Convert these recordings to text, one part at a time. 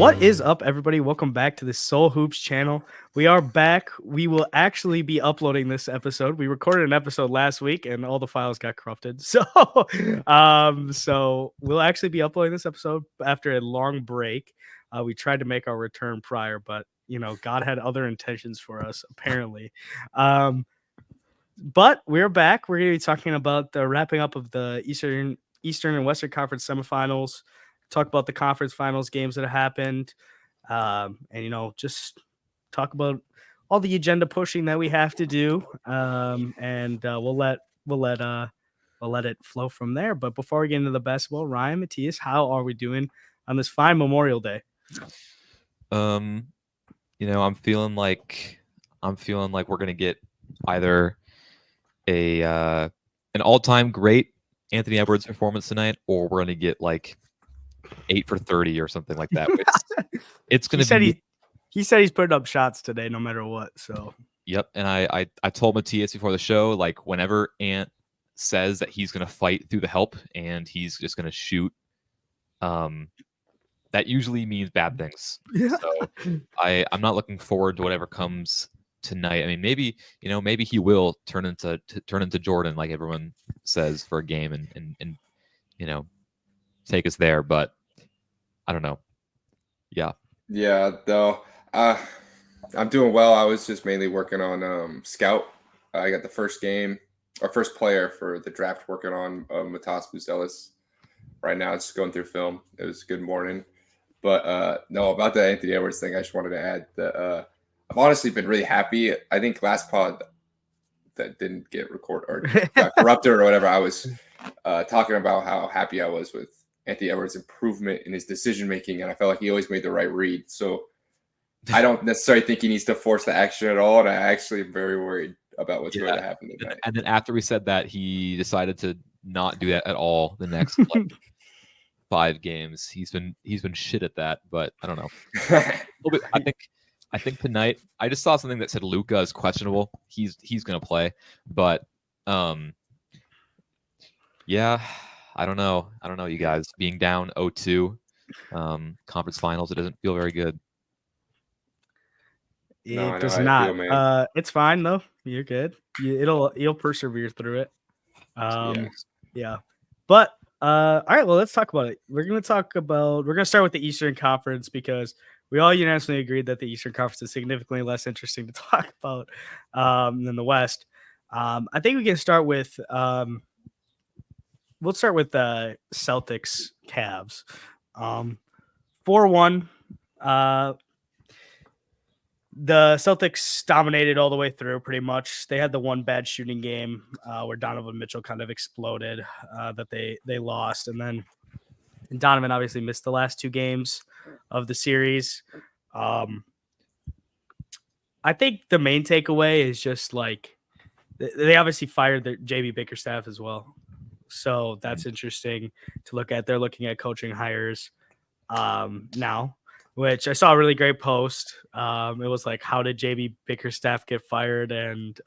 What is up, everybody? Welcome back to the Soul Hoops channel. We are back. We will actually be uploading this episode. We recorded an episode last week, and all the files got corrupted. So we'll actually be uploading this episode after a long break. We tried to make our return prior, but God had other intentions for us, apparently. But we're back. We're going to be talking about the wrapping up of the Eastern and Western Conference semifinals. Talk about the conference finals games that have happened, and just talk about all the agenda pushing that we have to do, and we'll let it flow from there. But before we get into the basketball, Ryan, Matthias, how are we doing on this fine Memorial Day? I'm feeling like we're gonna get either an all-time great Anthony Edwards performance tonight, or we're gonna get like 8 for 30 or something like that. It's gonna be. He said he's putting up shots today, no matter what. So Yep, and I told Matthias before the show, like whenever Ant says that he's gonna fight through the help and he's just gonna shoot, that usually means bad things. Yeah. So I'm not looking forward to whatever comes tonight. I mean, maybe he will turn into Jordan, like everyone says, for a game and take us there. But I don't know. Yeah. Yeah, though. I'm doing well. I was just mainly working on Scout. I got the first player for the draft working on Matas Buzelis. Right now, it's just going through film. It was a good morning. But no, about the Anthony Edwards thing, I just wanted to add that I've honestly been really happy. I think last pod that didn't get recorded or got corrupted or whatever, I was talking about how happy I was with Anthony Edwards' improvement in his decision-making, and I felt like he always made the right read. So I don't necessarily think he needs to force the action at all, and I actually am very worried about what's going to happen tonight. And then after we said that, he decided to not do that at all the next 5 games. He's been shit at that, but I don't know. I think tonight I just saw something that said Luka is questionable. He's gonna play, but yeah, I don't know, you guys. Being down 0-2, conference finals, it doesn't feel very good. It does not. It's fine though. You're good. You'll persevere through it. Yeah. But all right, well, let's talk about it. We're gonna start with the Eastern Conference because we all unanimously agreed that the Eastern Conference is significantly less interesting to talk about than the West. I think we can start with we'll start with the Celtics Cavs. 4-1. The Celtics dominated all the way through pretty much. They had the one bad shooting game where Donovan Mitchell kind of exploded that they lost. And then Donovan obviously missed the last 2 games of the series. I think the main takeaway is just like they obviously fired their JB Bickerstaff as well. So that's interesting to look at. They're looking at coaching hires now, which I saw a really great post. It was like, how did JB Bickerstaff get fired? And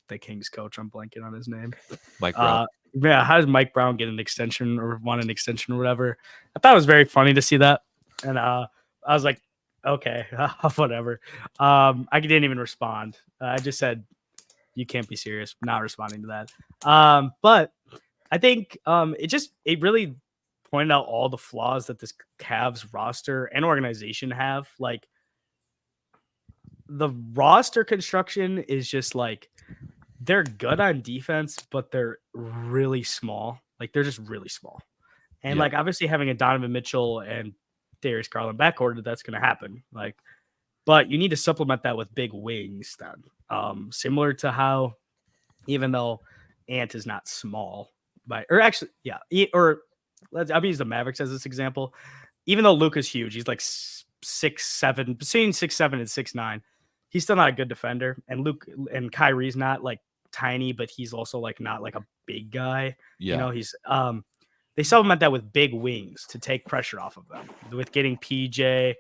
the Kings coach, I'm blanking on his name. Mike Brown. Yeah, how does Mike Brown get an extension or want an extension or whatever? I thought it was very funny to see that. And I was like, okay, whatever. I didn't even respond. I just said, you can't be serious, not responding to that. But I think it really pointed out all the flaws that this Cavs roster and organization have. Like, the roster construction is just like, they're good on defense, but they're really small. Like, they're just really small. And like, obviously having a Donovan Mitchell and Darius Garland backcourt, that's going to happen. Like, but you need to supplement that with big wings then. Similar to how, even though Ant is not small, I'll use the Mavericks as this example. Even though Luka's huge, he's like 6'7", between 6'7" and 6'9". He's still not a good defender. And Kyrie's not like tiny, but he's also like not like a big guy. Yeah. He's they supplement that with big wings to take pressure off of them, with getting PJ,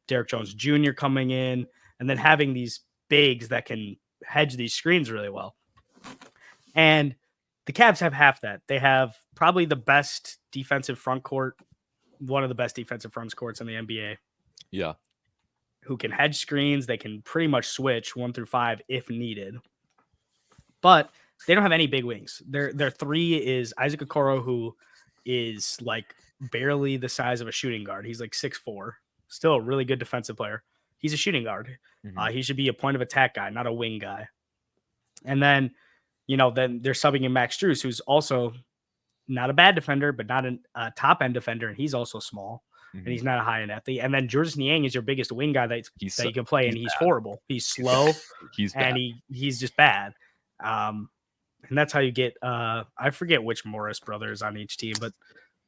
Derek Jones Jr. coming in, and then having these bigs that can hedge these screens really well. And the Cavs have half that. They have probably the best defensive front court one of the best defensive front courts in the NBA. Yeah. Who can hedge screens. They can pretty much switch 1 through 5 if needed. But they don't have any big wings. Their 3 is Isaac Okoro, who is like barely the size of a shooting guard. He's like 6'4", still a really good defensive player. He's a shooting guard. Mhm. He should be a point of attack guy, not a wing guy. And then, then they're subbing in Max Strus, who's also not a bad defender, but not a top end defender, and he's also small. And he's not a high end athlete. And then Georges Niang is your biggest wing guy that you can play, and he's horrible. He's slow, and he's just bad. And that's how you get. I forget which Morris brother is on each team, but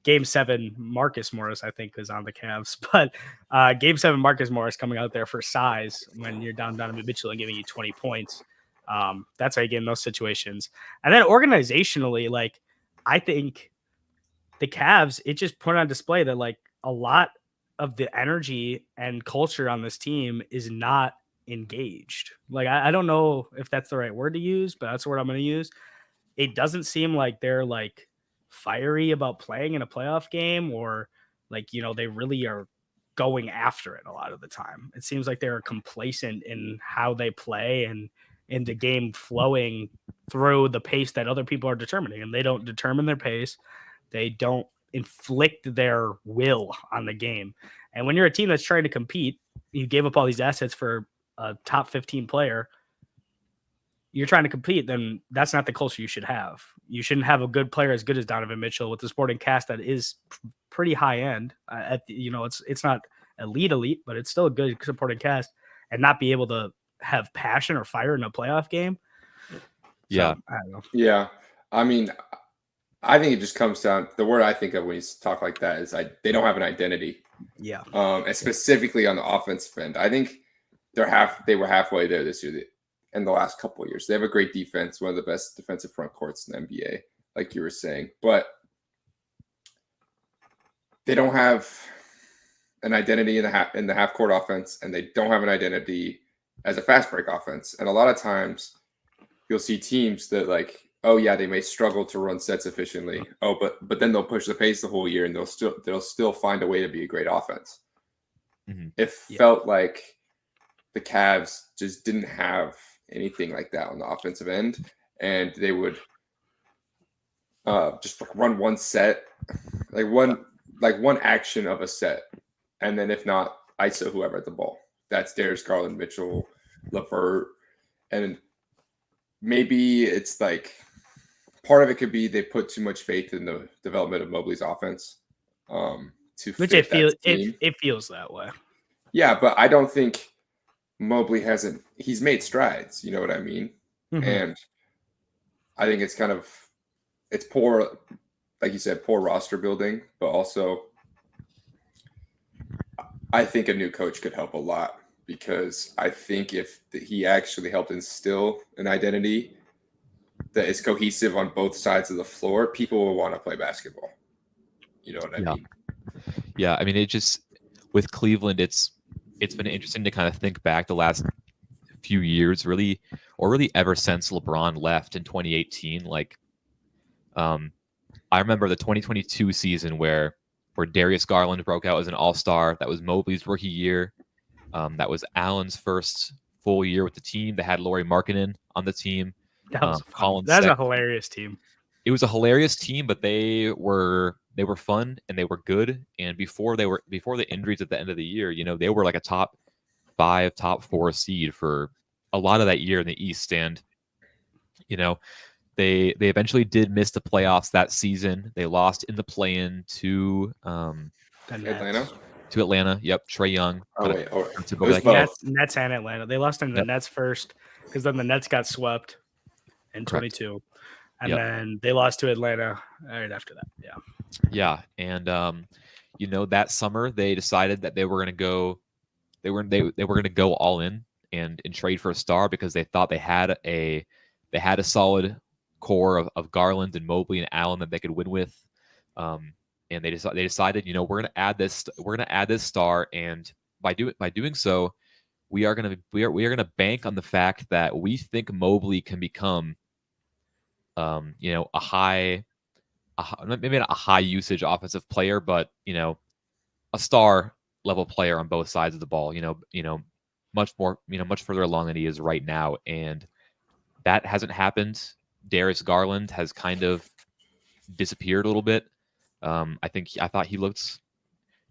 Game 7, Marcus Morris, I think, is on the Cavs. But Game 7, Marcus Morris coming out there for size when you're down Donovan Mitchell and giving you 20 points. That's how you get in those situations. And then organizationally, like, I think the Cavs, it just put on display that like a lot of the energy and culture on this team is not engaged. Like, I don't know if that's the right word to use, but that's the word I'm going to use. It doesn't seem like they're like fiery about playing in a playoff game, or like, they really are going after it a lot of the time. It seems like they're complacent in how they play and in the game flowing through the pace that other people are determining, and they don't determine their pace. They don't inflict their will on the game. And when you're a team that's trying to compete, you gave up all these assets for a top 15 player, you're trying to compete, then that's not the culture you should have. You shouldn't have a good player as good as Donovan Mitchell with the supporting cast that is pretty high end. It's not elite, but it's still a good supporting cast, and not be able to have passion or fire in a playoff game. Yeah. So, I don't know. Yeah. I mean, I think it just comes down, the word I think of when you talk like that is they don't have an identity. Yeah. And specifically on the offensive end. I think they were halfway there this year in the last couple of years. They have a great defense, one of the best defensive front courts in the NBA, like you were saying. But they don't have an identity in the half court offense, and they don't have an identity as a fast break offense. And a lot of times you'll see teams that like, oh yeah, they may struggle to run sets efficiently. Oh, but then they'll push the pace the whole year, and they'll still find a way to be a great offense. Mhm. It felt like the Cavs just didn't have anything like that on the offensive end, and they would just like run one set, like one action of a set, and then if not, ISO whoever at the ball. That's Darius Garland, Mitchell, LeVert, and maybe it's like part of it could be they put too much faith in the development of Mobley's offense. Which it feels that way. Yeah, but I don't think Mobley he's made strides, you know what I mean? Mm-hmm. And I think it's poor, like you said, poor roster building, but also I think a new coach could help a lot, because I think if he actually helped instill an identity that is cohesive on both sides of the floor, people will want to play basketball. You know what I mean? Yeah, I mean, it just, with Cleveland, it's been interesting to kind of think back the last few years, really ever since LeBron left in 2018. Like, I remember the 2022 season where Darius Garland broke out as an all-star. That was Mobley's rookie year. That was Allen's first full year with the team. They had Lauri Markkanen on the team. That was a hilarious team. It was a hilarious team, but they were fun and they were good. And before the injuries at the end of the year, they were like a top 5, top 4 seed for a lot of that year in the East. And they eventually did miss the playoffs that season. They lost in the play-in to Atlanta. To Atlanta. Yep, Trae Young. Nets and Atlanta. They lost in the Nets first, because then the Nets got swept in 22, and then they lost to Atlanta right after that. Yeah, and that summer they decided that they were going to go. They were going to go all in and trade for a star, because they thought they had a solid core of Garland and Mobley and Allen that they could win with. And they decided, we're going to add this star, and by doing so, we are going to bank on the fact that we think Mobley can become, maybe not a high usage offensive player, but a star level player on both sides of the ball. Much more, much further along than he is right now, and that hasn't happened. Darius Garland has kind of disappeared a little bit. I thought he looked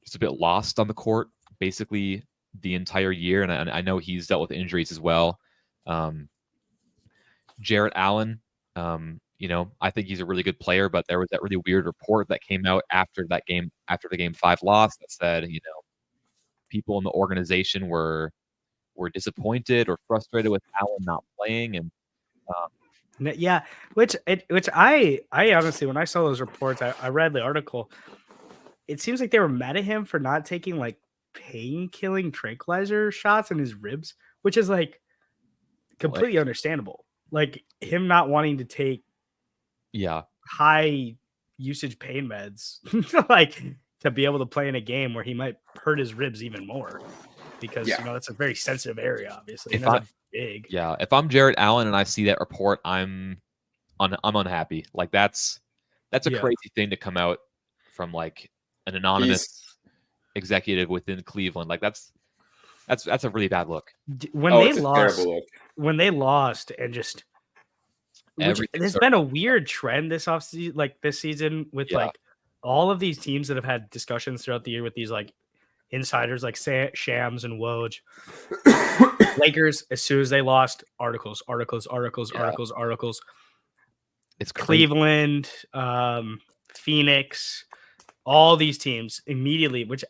just a bit lost on the court basically the entire year, and I know he's dealt with injuries as well. Jarrett Allen, I think he's a really good player, but there was that really weird report that came out after the Game 5 loss that said, people in the organization were disappointed or frustrated with Allen not playing, and Yeah, which I honestly, when I saw those reports, I read the article. It seems like they were mad at him for not taking like pain-killing tranquilizer shots in his ribs, which is like completely understandable. Like him not wanting to take high usage pain meds, like to be able to play in a game where he might hurt his ribs even more, because that's a very sensitive area, obviously. If I'm Jarrett Allen and I see that report, I'm unhappy. Like that's a crazy thing to come out from like an anonymous executive within Cleveland. Like that's a really bad look. When they lost, and just there's been a weird trend this offseason, like this season, with like all of these teams that have had discussions throughout the year with these like insiders like Shams and Woj. Lakers, as soon as they lost, articles. It's Cleveland, Phoenix, all these teams immediately, which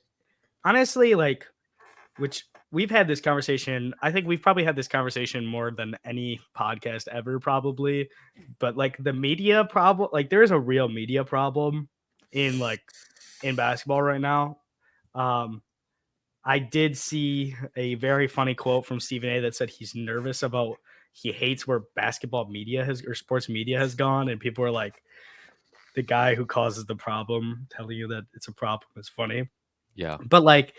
honestly, like, which we've had this conversation. I think we've probably had this conversation more than any podcast ever, probably. But like the media problem, like there is a real media problem in basketball right now. I did see a very funny quote from Stephen A that said he hates where basketball media or sports media has gone, and people are like, the guy who causes the problem telling you that it's a problem is funny. Yeah. But like,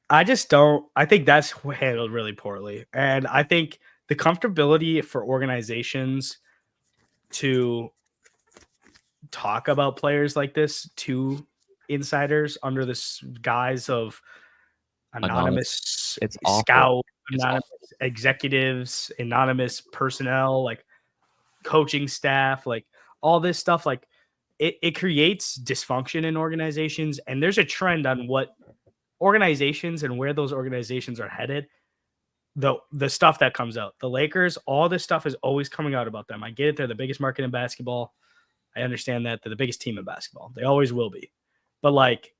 I think that's handled really poorly. And I think the comfortability for organizations to talk about players like this to insiders under this guise of anonymous scout, anonymous executives, anonymous personnel, like coaching staff, like all this stuff, like it creates dysfunction in organizations. And there's a trend on what organizations and where those organizations are headed. The stuff that comes out, the Lakers, all this stuff is always coming out about them. I get it. They're the biggest market in basketball. I understand that. They're the biggest team in basketball. They always will be. But like,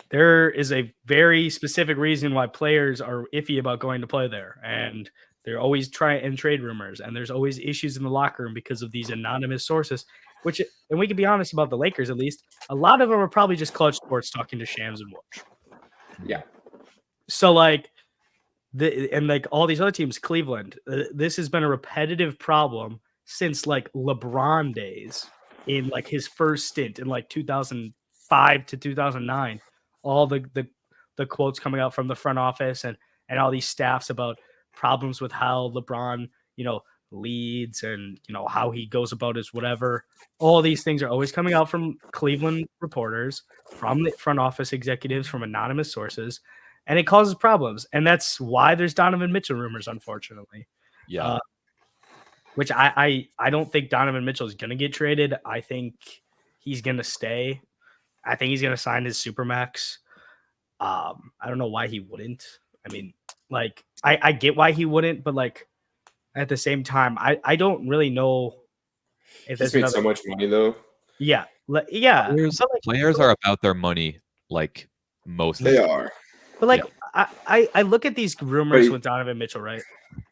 there is a very specific reason why players are iffy about going to play there. And they're always trying and trade rumors. And there's always issues in the locker room because of these anonymous sources, and we can be honest about the Lakers, at least. A lot of them are probably just Clutch Sports talking to Shams and Woj. Yeah. So like, and like all these other teams, Cleveland, this has been a repetitive problem since like LeBron days in like his first stint in like 2005 to 2009. All the quotes coming out from the front office and all these staffs about problems with how LeBron, leads and, how he goes about his whatever. All these things are always coming out from Cleveland reporters, from the front office executives, from anonymous sources, and it causes problems. And that's why there's Donovan Mitchell rumors, unfortunately. Yeah. Which I don't think Donovan Mitchell is going to get traded. I think he's going to stay. I think he's going to sign his Supermax. I don't know why he wouldn't. I mean, like, I get why he wouldn't, but like at the same time, I don't really know if he's made so much money though. Yeah. Players are about their money, like most. They are. But like, I look at these rumors with Donovan Mitchell, right?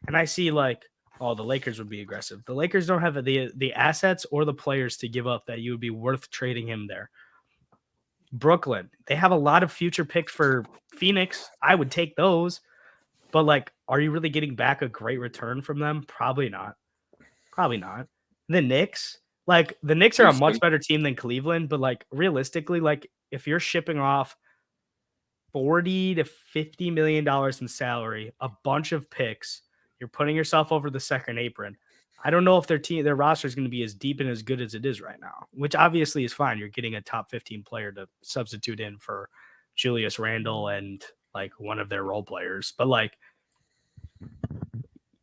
And I see like, oh, the Lakers would be aggressive. The Lakers don't have the assets or the players to give up that you would be worth trading him there. Brooklyn, they have a lot of future picks for Phoenix. I would take those. But like, are you really getting back a great return from them? Probably not. The Knicks, like the Knicks are a much better team than Cleveland, but like realistically, like if you're shipping off $40 to $50 million in salary, a bunch of picks, you're putting yourself over the second apron. I don't know if their roster is going to be as deep and as good as it is right now, which obviously is fine. You're getting a top 15 player to substitute in for Julius Randle and like one of their role players, but like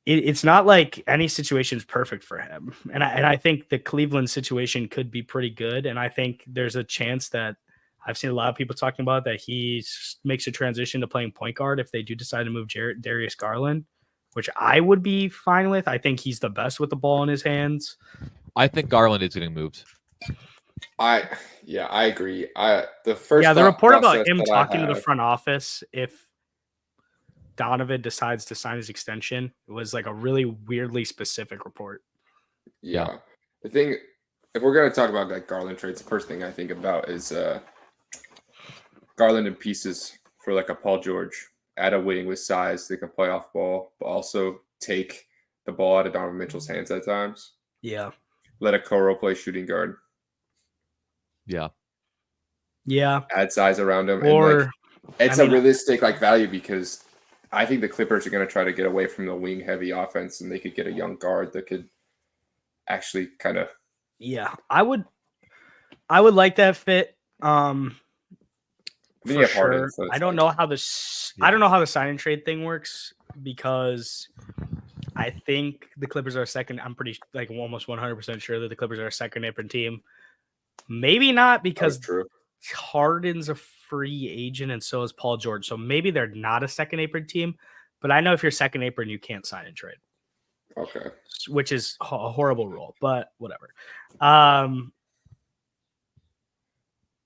it's not like any situation is perfect for him. And I think the Cleveland situation could be pretty good. And I think there's a chance that I've seen a lot of people talking about that he makes a transition to playing point guard if they do decide to move Darius Garland, which I would be fine with. I think he's the best with the ball in his hands. I think Garland is getting moved. I agree. The report about him talking to the front office if Donovan decides to sign his extension, it was like a really weirdly specific report. Yeah. The thing, if we're going to talk about like Garland trades, the first thing I think about is Garland in pieces for like a Paul George. Add a wing with size, they can play off ball, but also take the ball out of Donovan Mitchell's hands at times. Yeah. Let a Koro play shooting guard. Yeah. Yeah. Add size around him. Or and it's a realistic like value because I think the Clippers are going to try to get away from the wing heavy offense and they could get a young guard that could actually kind of. Yeah, I would like that fit. For sure. I don't know how I don't know how the sign and trade thing works because I think the Clippers are a second. I'm pretty like almost 100% sure that the Clippers are a second apron team. Maybe not because Harden's a free agent and so is Paul George. So maybe they're not a second apron team. But I know if you're second apron, you can't sign and trade. Okay. Which is a horrible rule, but whatever.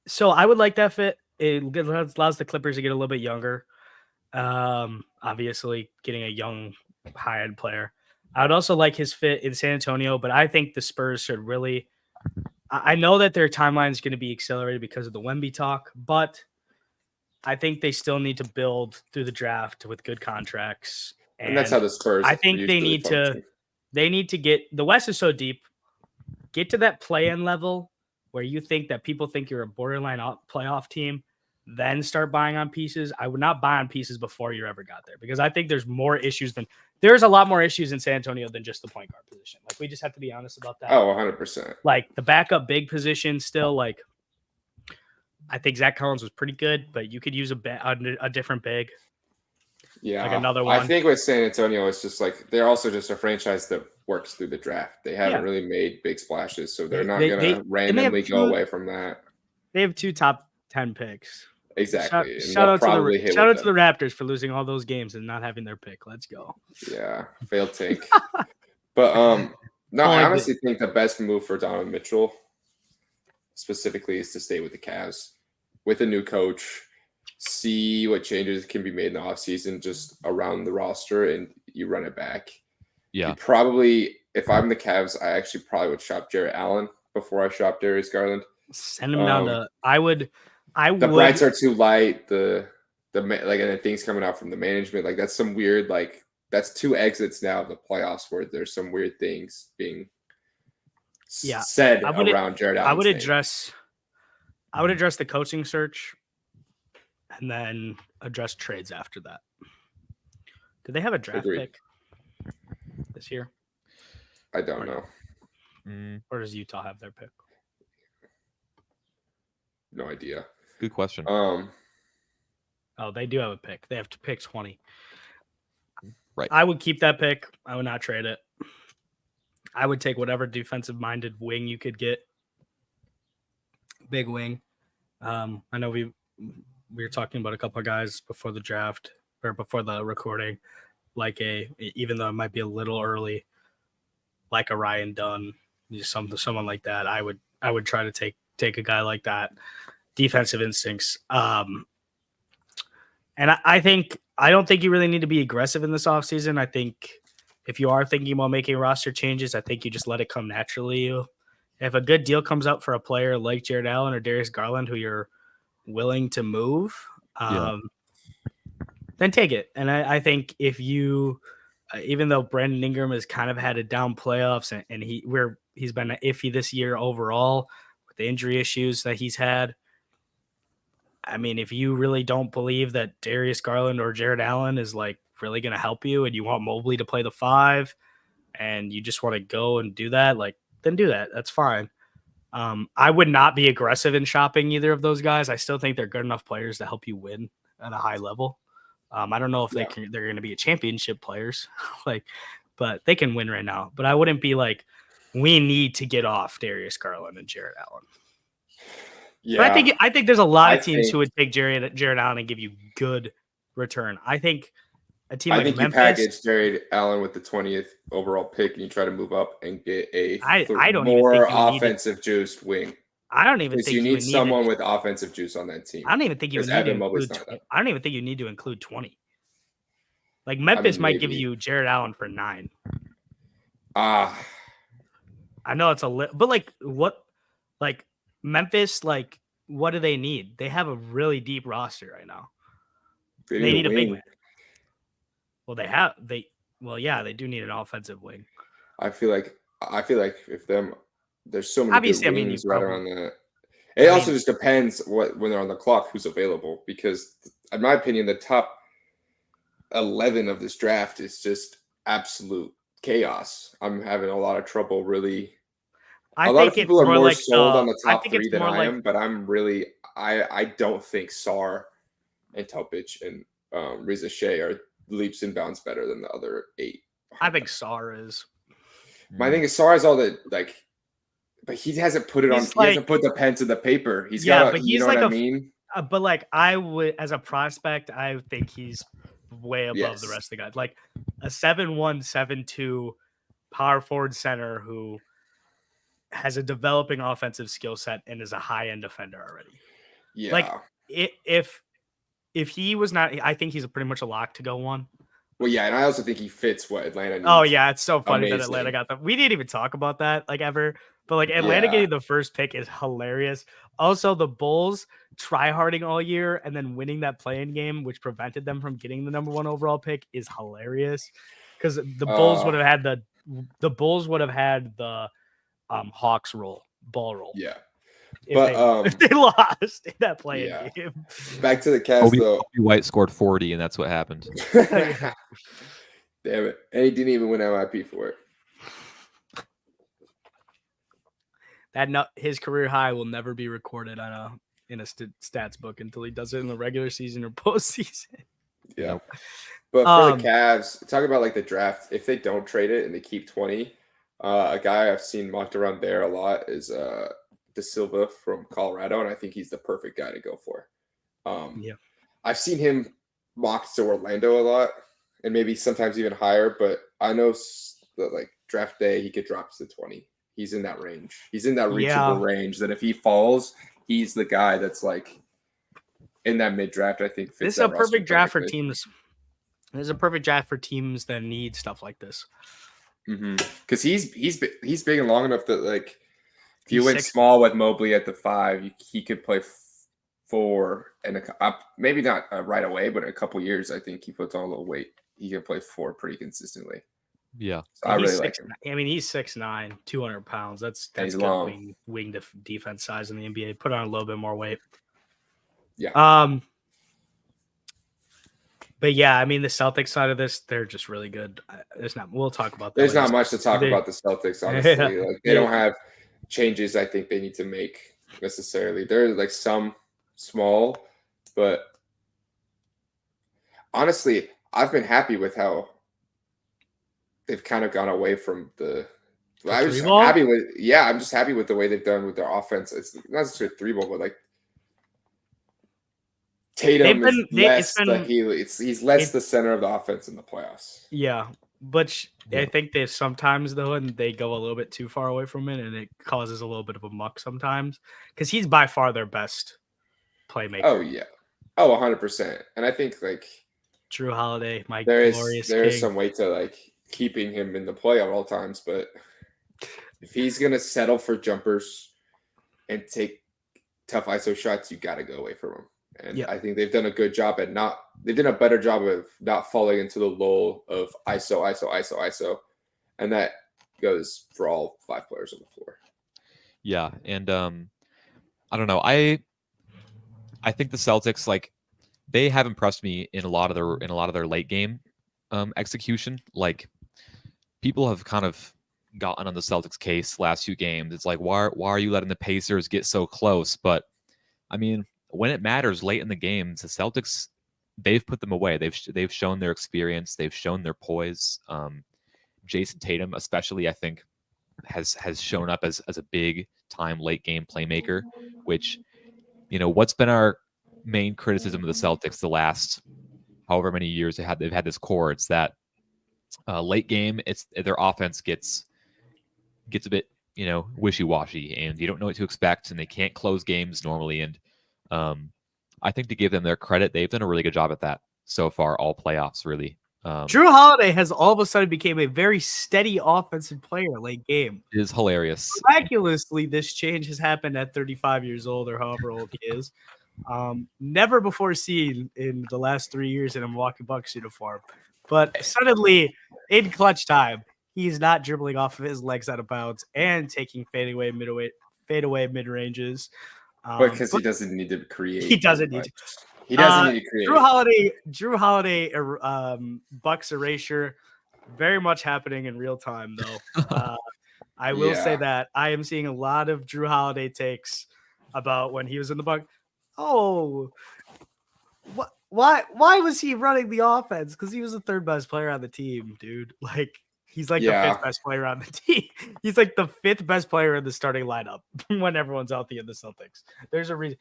So I would like that fit. It allows the Clippers to get a little bit younger. Obviously, getting a young, high-end player. I would also like his fit in San Antonio, but I think the Spurs should really. I know that their timeline is going to be accelerated because of the Wemby talk, but I think they still need to build through the draft with good contracts. And that's how the Spurs. I think they need to. They need to get the West is so deep. Get to that play-in level where you think that people think you're a borderline playoff team, then start buying on pieces. I would not buy on pieces before you ever got there because I think there's a lot more issues in San Antonio than just the point guard position. Like we just have to be honest about that. Oh, 100%. Like the backup big position still like I think Zach Collins was pretty good, but you could use a different big. Yeah, like another one. I think with San Antonio, it's just like they're also just a franchise that works through the draft. They haven't really made big splashes, so they're not going to randomly go away from that. They have 2 top 10 picks. Exactly. Shout out to the Raptors for losing all those games and not having their pick. Let's go. Yeah, failed take. But no, I honestly think the best move for Donovan Mitchell specifically is to stay with the Cavs with a new coach. See what changes can be made in the offseason just around the roster and you run it back. Yeah. If I'm the Cavs, I actually probably would shop Jarrett Allen before I shop Darius Garland. Send him down to the Brights are too light. And the things coming out from the management, like that's some weird, like that's 2 exits now of the playoffs where there's some weird things being said around Jarrett Allen. I would address the coaching search. And then address trades after that. Do they have a draft pick this year? I don't know. Or does Utah have their pick? No idea. Good question. Oh, they do have a pick. They have to pick 20. Right. I would keep that pick. I would not trade it. I would take whatever defensive-minded wing you could get. Big wing. I know we were talking about a couple of guys before the draft or before the recording, even though it might be a little early, like a Ryan Dunn, someone like that. I would try to take a guy like that, defensive instincts. And I don't think you really need to be aggressive in this offseason. I think if you are thinking about making roster changes, I think you just let it come naturally. If a good deal comes up for a player like Jarrett Allen or Darius Garland, who you're willing to move, then take it. And I think if you, even though Brandon Ingram has kind of had a down playoffs and he's been iffy this year overall with the injury issues that he's had. I mean, if you really don't believe that Darius Garland or Jarrett Allen is like really going to help you and you want Mobley to play the 5 and you just want to go and do that, like then do that. That's fine. I would not be aggressive in shopping either of those guys. I still think they're good enough players to help you win at a high level. I don't know if they're going to be a championship players, but they can win right now. But I wouldn't be like, we need to get off Darius Garland and Jared Allen. Yeah, But I think there's a lot of teams who would take Jared Allen and give you good return. I think a team like Memphis, you package Jared Allen with the 20th overall pick, and you try to move up and get a more offensive juiced wing. I don't even think you need someone with offensive juice on that team. I don't even think you need to include. I don't even think you need to include 20. Like Memphis might give you Jared Allen for 9. I know it's a but like what, like Memphis, like what do they need? They have a really deep roster right now. They need a big man. Well, they do need an offensive wing. I feel like if there's so many good wings right around that. It also just depends when they're on the clock who's available, because in my opinion the top 11 of this draft is just absolute chaos. I'm having a lot of trouble really. A lot of people are more sold on the top 3 than I am, but I'm really I don't think Sar and Topic and Riza Shea are leaps and bounds better than the other 8. I think Sar is. My thing is Sar is all that, like, but he hasn't put it on. He hasn't put the pen to the paper. He's got. But he's, you know what I mean? But like I would, as a prospect, I think he's way above the rest of the guys. Like a 7'1", 7'2" power forward center who has a developing offensive skill set and is a high end defender already. Yeah. Like if he was not, I think he's pretty much a lock to go 1. Well, yeah, and I also think he fits what Atlanta needs. Oh yeah, it's so funny that Atlanta got them. We didn't even talk about that like ever, but like Atlanta getting the first pick is hilarious. Also, the Bulls tryharding all year and then winning that play-in game, which prevented them from getting the number 1 overall pick, is hilarious. Because the Bulls would have had the Hawks ball roll. Yeah. If they lost in that play-in game. Back to the Cavs, though. Kobe White scored 40, and that's what happened. Damn it. And he didn't even win MIP for it. His career high will never be recorded in a stats book until he does it in the regular season or postseason. Yeah. But for the Cavs, talk about like the draft. If they don't trade it and they keep 20, a guy I've seen mocked around there a lot is De Silva from Colorado, and I think he's the perfect guy to go for. I've seen him mocked to Orlando a lot, and maybe sometimes even higher, but I know that like draft day he could drop to 20. He's in that range. He's in that reachable range that if he falls, he's the guy that's like in that mid draft. I think this is a perfect draft for teams. This is a perfect draft for teams that need stuff like this. Because he's big and long enough that like if you went small with Mobley at the 5, he could play 4 and maybe not right away, but in a couple years, I think he puts on a little weight. He can play 4 pretty consistently. Yeah, so I really like him. I mean, he's 6'9", 200 pounds. That's good wing defense size in the NBA. Put on a little bit more weight. Yeah. But yeah, I mean, the Celtics side of this, they're just really good. We'll talk about that. There's not much to talk about the Celtics, honestly. Like they don't have changes I think they need to make necessarily. They're like some small, but honestly, I've been happy with how they've kind of gone away from I'm just happy with the way they've done with their offense. It's not necessarily 3-ball, but like Tatum he's less the center of the offense in the playoffs. Yeah, but I think they sometimes though, and they go a little bit too far away from it, and it causes a little bit of a muck sometimes because he's by far their best playmaker. Oh yeah, 100%. And I think like Drew Holiday, there is some way to like keeping him in the play at all times, but if he's gonna settle for jumpers and take tough ISO shots, you got to go away from him. And I think they've done a good job they've done a better job of not falling into the lull of ISO. And that goes for all 5 players on the floor. Yeah. And I don't know. I think the Celtics, like, they have impressed me in a lot of their late game execution. Like people have kind of gotten on the Celtics case last few games. It's like, why are you letting the Pacers get so close? But I mean, when it matters late in the games, the Celtics, they've put them away. They've shown their experience. They've shown their poise. Jason Tatum, especially, I think, has shown up as a big time late game playmaker. Which, what's been our main criticism of the Celtics the last however many years they've had this core? It's that late game, it's their offense gets a bit wishy-washy, and you don't know what to expect, and they can't close games normally. And I think to give them their credit, they've done a really good job at that so far, all playoffs really. Drew Holiday has all of a sudden became a very steady offensive player late game. It is hilarious. Miraculously, this change has happened at 35 years old or however old he is. Never before seen in the last 3 years in a Milwaukee Bucks uniform. But suddenly, in clutch time, he's not dribbling off of his legs out of bounds and taking fadeaway mid-ranges. But because he doesn't need to create. He doesn't need to. He doesn't need to create. Drew Holiday, Bucks erasure, very much happening in real time, though. I will say that I am seeing a lot of Drew Holiday takes about when he was in the Bucks. Oh, why was he running the offense? Because he was the third best player on the team, dude. Like, he's like the fifth best player on the team. He's like the fifth best player in the starting lineup when everyone's healthy in the Celtics. There's a reason.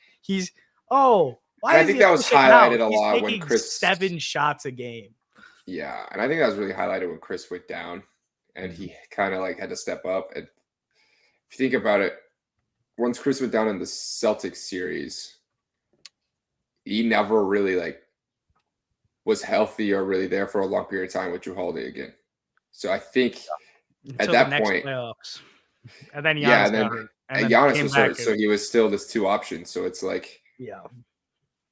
I think that was highlighted a lot when Chris 7 shots a game. Yeah, and I think that was really highlighted when Chris went down, and he kind of like had to step up. And if you think about it, once Chris went down in the Celtics series, he never really like was healthy or really there for a long period of time with Drew Holiday again. So I think at that point, playoffs. And then Giannis Giannis was hurt, so he was still this two options. So it's like,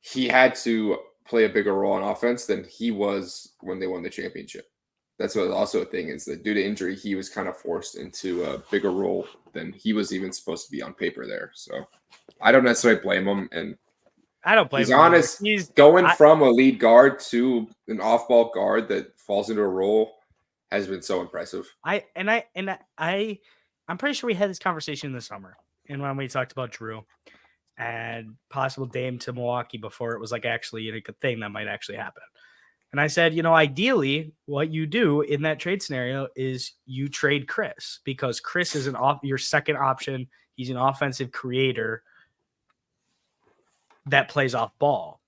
he had to play a bigger role on offense than he was when they won the championship. That's what also a thing is that due to injury, he was kind of forced into a bigger role than he was even supposed to be on paper there. So I don't necessarily blame him. And I don't blame him. He's honest. He's going from a lead guard to an off-ball guard that falls into a role has been so impressive. I'm pretty sure we had this conversation in the summer, and when we talked about Drew and possible Dame to Milwaukee before it was like actually a good thing that might actually happen. And I said, ideally what you do in that trade scenario is you trade Chris, because Chris is your second option. He's an offensive creator that plays off ball.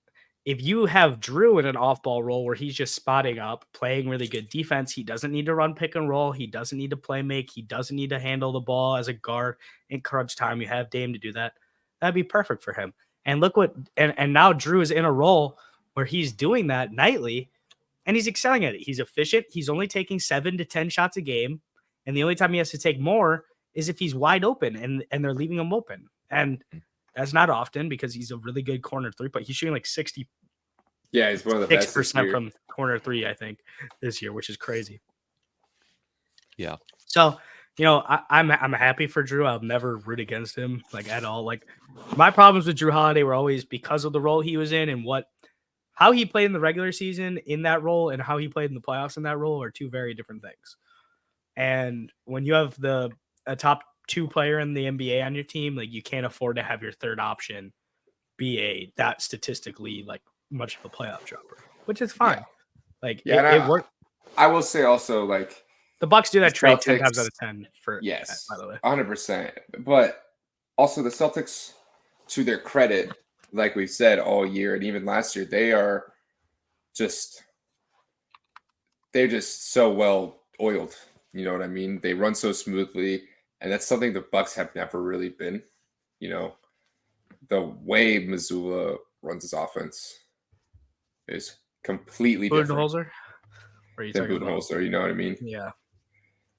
If you have Drew in an off-ball role where he's just spotting up, playing really good defense, he doesn't need to run pick and roll. He doesn't need to play make. He doesn't need to handle the ball as a guard in crunch time. You have Dame to do that. That'd be perfect for him. And look and now Drew is in a role where he's doing that nightly, and he's excelling at it. He's efficient. He's only taking 7 to 10 shots a game, and the only time he has to take more is if he's wide open and they're leaving him open. And that's not often because he's a really good corner three, but he's shooting like 60. Yeah, he's one of the best 6% from corner three, I think, this year, which is crazy. Yeah. So, I'm happy for Drew. I'll never root against him like at all. Like, my problems with Drew Holiday were always because of the role he was in and how he played in the regular season in that role and how he played in the playoffs in that role are two very different things. And when you have a top 2 player in the NBA on your team, like, you can't afford to have your third option be that statistically like much of a playoff dropper, which is fine. Like, it worked. I will say also, like, the Bucks do that trade 10 times out of 10 for yes, that, by the way. 100%. But also the Celtics, to their credit, like we said all year and even last year, they're just so well oiled. You know what I mean? They run so smoothly, and that's something the Bucks have never really been. The way Missoula runs his offense is completely different. Budenholzer? Or are you talking about Budenholzer, you know what I mean? Yeah.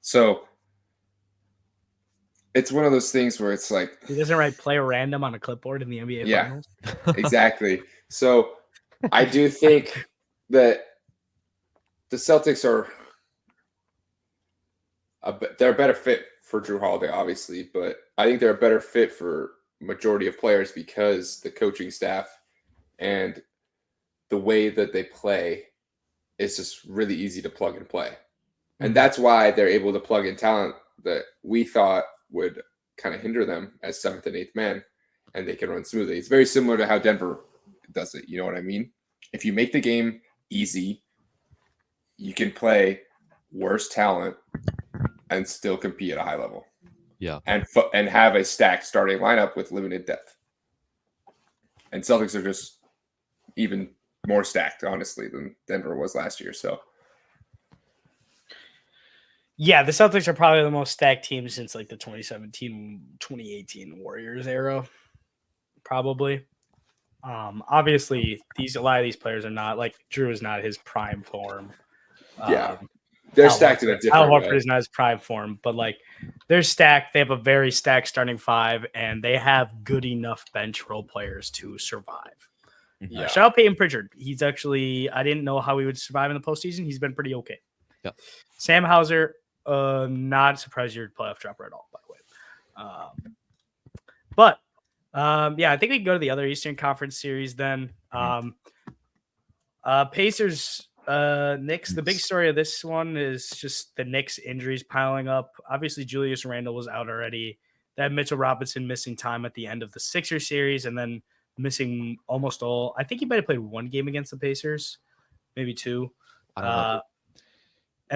So it's one of those things where it's like he doesn't write player random on a clipboard in the NBA Finals. Exactly. So I do think that the Celtics they're a better fit for Drew Holiday, obviously, but I think they're a better fit for majority of players because the coaching staff and the way that they play is just really easy to plug and play. And that's why they're able to plug in talent that we thought would kind of hinder them as 7th and 8th man, and they can run smoothly. It's very similar to how Denver does it. You know what I mean? If you make the game easy, you can play worse talent and still compete at a high level. Yeah. And have a stacked starting lineup with limited depth. And Celtics are just even more stacked, honestly, than Denver was last year. So, yeah, the Celtics are probably the most stacked team since like the 2017-2018 Warriors era, probably. Obviously, a lot of these players are not like Drew is not his prime form. yeah, they're stacked in a different way. Al Horford is not his prime form, but like they're stacked. They have a very stacked starting five, and they have good enough bench role players to survive. Yeah. Shout out Peyton Pritchard. He's actually, I didn't know how he would survive in the postseason. He's been pretty okay. Yeah. Sam Hauser, not surprised you're a playoff dropper at all, by the way. Yeah, I think we can go to the other Eastern Conference series then. Pacers, Knicks. The big story of this one is just the Knicks injuries piling up. Obviously, Julius Randle was out already. They had Mitchell Robinson missing time at the end of the Sixers series, and then missing almost all. I think he might have played one game against the Pacers, maybe two. I don't know.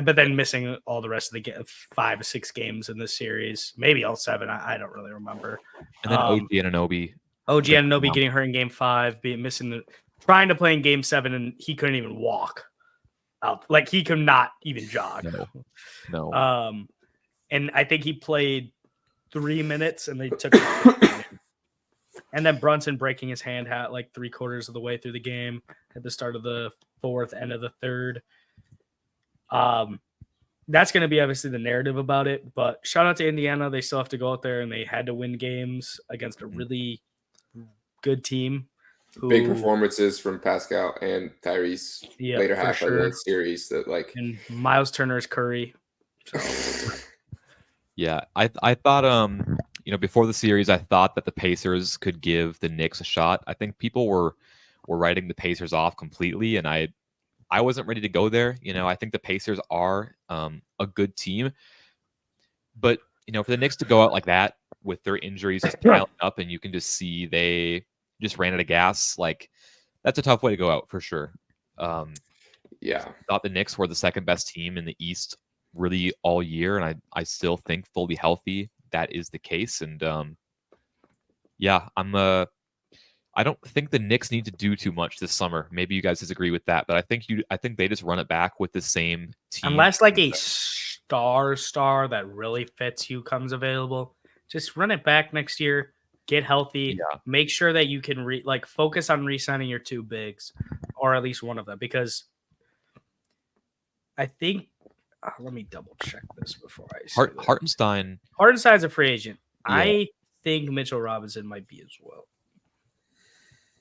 But then missing all the rest of the 5 or 6 games in this series, maybe all 7. I don't really remember. And then OG Anunoby getting hurt in Game 5, trying to play in Game 7, and he couldn't even walk out. Like he could not even jog. No. And I think he played 3 minutes, and they took him. And then Brunson breaking his hand like 3/4 of the way through the game at the start of the 4th, end of the 3rd. That's going to be obviously the narrative about it, but shout out to Indiana. They still have to go out there and they had to win games against a really good team. Big performances from Pascal and Tyrese later half of the series and Miles Turner's Curry. So. Yeah. I thought, before the series, I thought that the Pacers could give the Knicks a shot. I think people were writing the Pacers off completely, and I wasn't ready to go there. I think the Pacers are a good team. But, for the Knicks to go out like that with their injuries just piling up and you can just see they just ran out of gas, like that's a tough way to go out for sure. Yeah. Thought the Knicks were the second best team in the East really all year. And I still think fully healthy that is the case. And I don't think the Knicks need to do too much this summer. Maybe you guys disagree with that, but I think they just run it back with the same team. Unless like a star that really fits you comes available, just run it back next year. Get healthy. Yeah. Make sure that you can focus on re-signing your 2 bigs, or at least one of them, because I think. Let me double check this before I say Hartenstein. Hartenstein's a free agent. Yeah. I think Mitchell Robinson might be as well.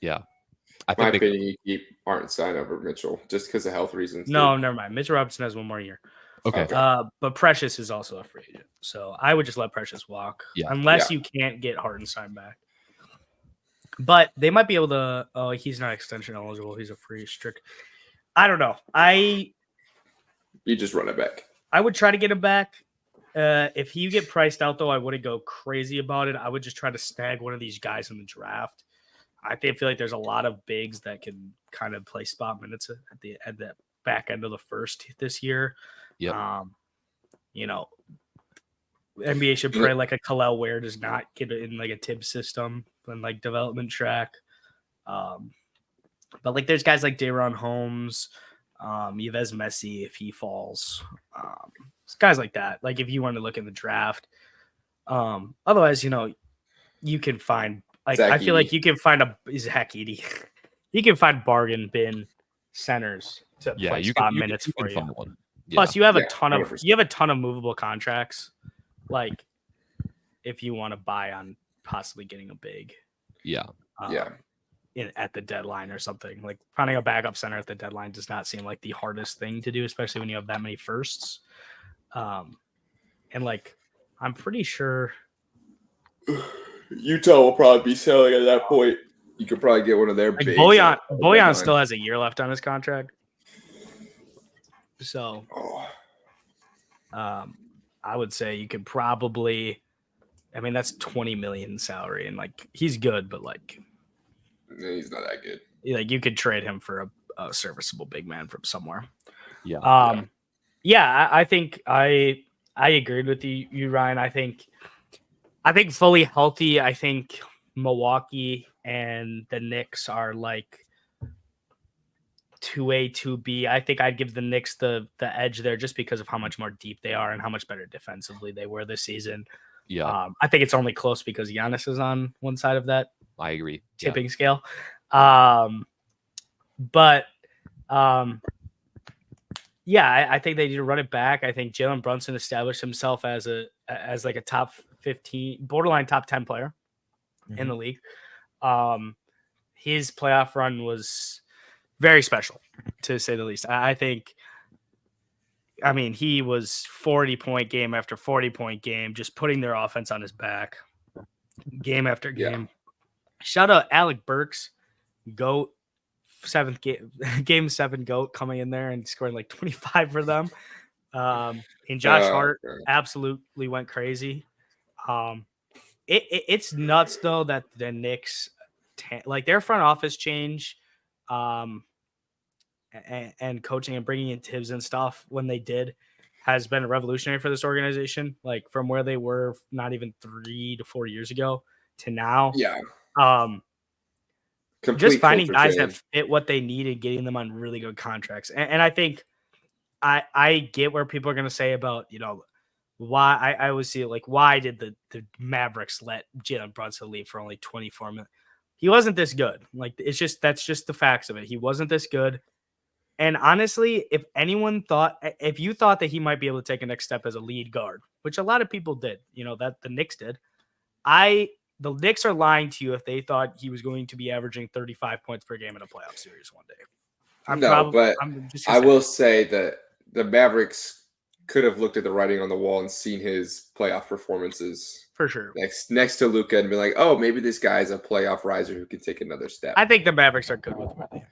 Yeah. My opinion, you keep Hartenstein over Mitchell just because of health reasons. No, never mind. Mitchell Robinson has 1 more year. Okay. But Precious is also a free agent. So I would just let Precious walk. Yeah. Unless you can't get Hartenstein back. But they might be able to. Oh, he's not extension eligible. He's a free strict. I don't know. You just run it back. I would try to get him back. If you get priced out, though, I wouldn't go crazy about it. I would just try to snag one of these guys in the draft. I feel like there's a lot of bigs that can kind of play spot minutes at the back end of the first this year. Yeah. NBA should play like a Khalil Ware does not get in like a Tibbs system and like development track. But like there's guys like Day'Ron Holmes, Yves Messi if he falls, guys like that. Like if you want to look in the draft, otherwise you can find. Like I feel like you can find Zach Edey. You can find bargain bin centers to play spot minutes for you. Yeah. Plus, you have a ton of movable contracts. Like if you want to buy on possibly getting a big, at the deadline or something. Like finding a backup center at the deadline does not seem like the hardest thing to do, especially when you have that many firsts. And like I'm pretty sure. Utah will probably be selling at that point. You could probably get one of their like bigs. Bojan still has a year left on his contract. So I would say you could probably, I mean, that's 20 million salary, and like he's good, but like He's not that good. you could trade him for a serviceable big man from somewhere. Yeah. I think I agreed with you, Ryan. I think fully healthy. I think Milwaukee and the Knicks are like 2A, 2B. I think I'd give the Knicks the edge there just because of how much more deep they are and how much better defensively they were this season. Yeah. I think it's only close because Giannis is on one side of that I agree. tipping scale. But I think they need to run it back. I think Jalen Brunson established himself as like a top 15, borderline top 10 player in the league. His playoff run was very special, to say the least. I think, I mean, he was 40-point game after 40-point game, just putting their offense on his back game after game. Shout out Alec Burks, GOAT, game 7 GOAT coming in there and scoring like 25 for them. And Josh Hart absolutely went crazy. It's nuts though that the Knicks, like their front office change, and coaching and bringing in Tibbs and stuff when they did has been revolutionary for this organization. Like from where they were not even 3 to 4 years ago to now. Yeah. Just finding guys that fit what they need and getting them on really good contracts. And I think I get where people are going to say about, why I always see it like, why did the Mavericks let Jalen Brunson leave for only 24 million? He wasn't this good. Like, that's just the facts of it. He wasn't this good. And honestly, if you thought that he might be able to take a next step as a lead guard, which a lot of people did, that the Knicks did, the Knicks are lying to you if they thought he was going to be averaging 35 points per game in a playoff series one day. I will say that the Mavericks could have looked at the writing on the wall and seen his playoff performances for sure next to Luka and be like, oh, maybe this guy's a playoff riser who can take another step. I think the Mavericks are good with where they are.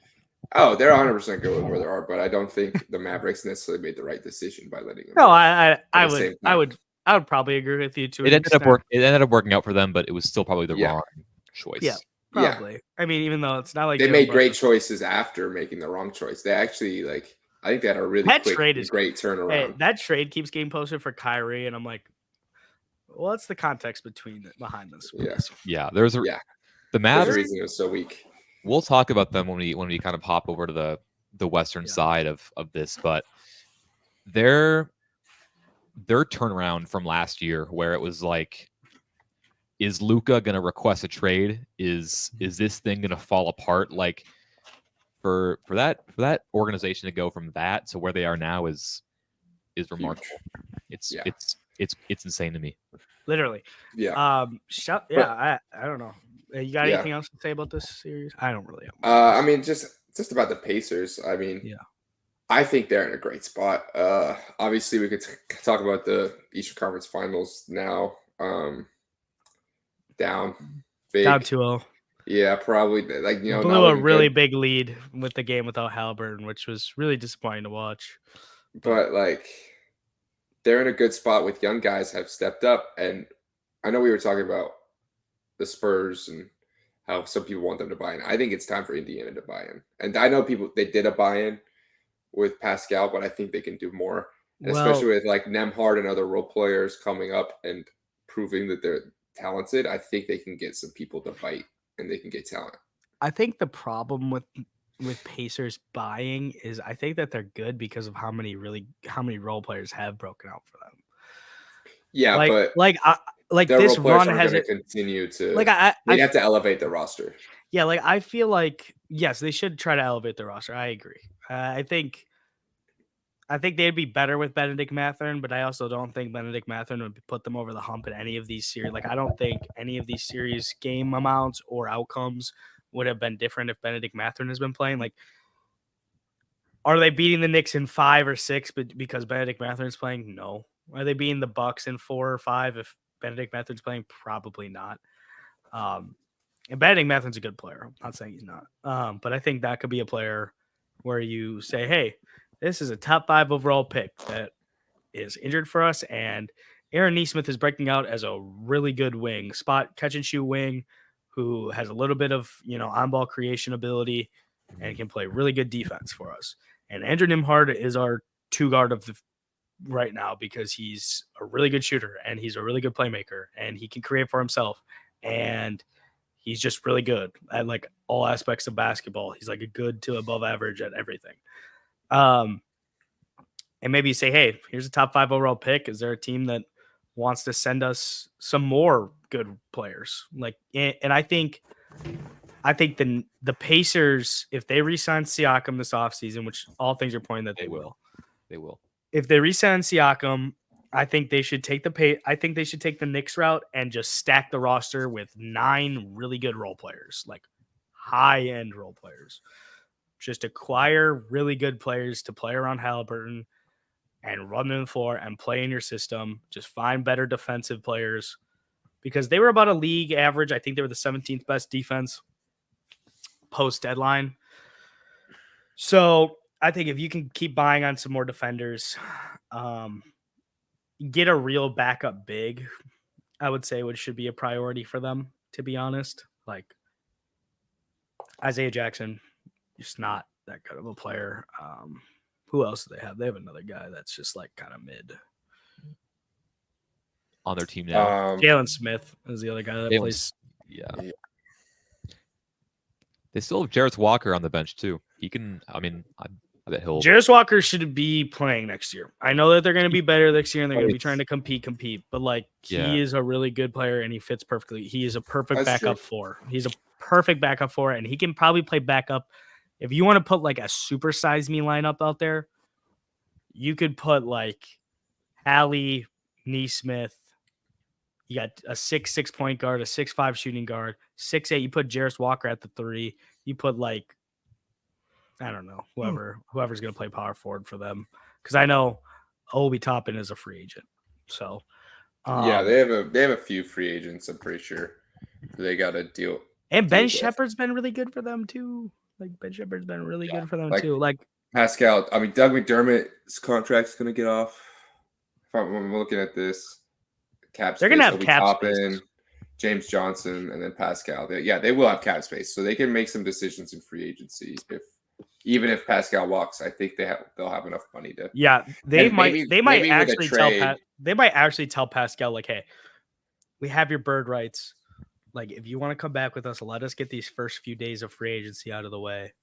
Oh, they're 100% good with where they are, but I don't think the Mavericks necessarily made the right decision by letting him. No, I would probably agree with you too. It ended up working out for them, but it was still probably the wrong choice. Yeah, probably. Yeah. I mean, even though it's not like they made great choices after making the wrong choice. They actually I think they had a really great turnaround. Hey, that trade keeps getting posted for Kyrie, and I'm like, what's the context behind this? Yeah. The Mavs. There's a reason it was so weak. We'll talk about them when we kind of hop over to the western side of this, but their turnaround from last year, where it was like, is Luka going to request a trade? Is this thing going to fall apart? Like for that organization to go from that to where they are now is remarkable. It's insane to me. Literally. Yeah. I don't know. You got anything else to say about this series? I don't really have. I mean, just about the Pacers. I mean, I think they're in a great spot. Obviously, we could talk about the Eastern Conference Finals now. Down 2-0. Yeah, probably. Blew a really big lead with the game without Halliburton, which was really disappointing to watch. But they're in a good spot with young guys have stepped up, and I know we were talking about the Spurs and how some people want them to buy in. I think it's time for Indiana to buy in. And I know they did a buy-in with Pascal, but I think they can do more. Especially with Nembhard and other role players coming up and proving that they're talented. I think they can get some people to bite and they can get talent. I think the problem with Pacers buying is I think that they're good because of how many role players have broken out for them. Yeah, but this run has to continue to they have to elevate the roster. Yeah, I feel like yes, they should try to elevate the roster. I agree. I think they'd be better with Benedict Mathurin, but I also don't think Benedict Mathurin would put them over the hump in any of these series. I don't think any of these series game amounts or outcomes would have been different if Benedict Mathurin has been playing. Are they beating the Knicks in 5 or 6 because Benedict Mathurin's playing? No. Are they beating the Bucks in 4 or 5 if Benedict Mathurin's playing? Probably not. And Benedict Mathurin's a good player. I'm not saying he's not. But I think that could be a player where you say, hey, this is a top 5 overall pick that is injured for us, and Aaron Neesmith is breaking out as a really good wing, spot catch and shoot wing, who has a little bit of on ball creation ability and can play really good defense for us. And Andrew Nimhard is our two guard of the right now because he's a really good shooter and he's a really good playmaker and he can create for himself and he's just really good at like all aspects of basketball. He's like a good to above average at everything. And maybe you say, hey, here's a top 5 overall pick. Is there a team that wants to send us some more good players? Like, and I think the Pacers, if they re-sign Siakam this offseason, which all things are pointing that they will. If they re-sign Siakam, I think they should take the Knicks route and just stack the roster with 9 really good role players, like high-end role players. Just acquire really good players to play around Halliburton and run them the floor and play in your system. Just find better defensive players because they were about a league average. I think they were the 17th best defense post-deadline. So I think if you can keep buying on some more defenders, get a real backup big, I would say should be a priority for them, to be honest. Like Isaiah Jackson, just not that good of a player. Who else do they have? They have another guy that's just like kind of mid on their team now. Jalen Smith is the other guy that plays. Yeah. They still have Jarrett Walker on the bench too. He can. I bet he'll. Jarrett Walker should be playing next year. I know that they're going to be better next year and they're going to be trying to compete. But like, he is a really good player and he fits perfectly. He is a perfect backup four. He's a perfect backup four, and he can probably play backup. If you want to put like a super size me lineup out there, you could put like Hallie, Neesmith. You got a 6'6" point guard, a 6'5" shooting guard, 6'8". You put Jarrett Walker at the 3. You put like, I don't know, whoever's going to play power forward for them. Because I know Obi Toppin is a free agent. So yeah, they have a few free agents, I'm pretty sure. They got to deal. And Ben Shepherd's been really good for them too. Like Ben Shepherd's been really good for them too. Like Pascal, Doug McDermott's contract's going to get off. If I'm looking at this. Cap space. They're gonna have cap Toppin, James Johnson, and then Pascal. They will have cap space, so they can make some decisions in free agency. Even if Pascal walks, I think they'll have enough money to. Yeah, they might actually tell Pascal like, hey, we have your bird rights. Like, if you want to come back with us, let us get these first few days of free agency out of the way.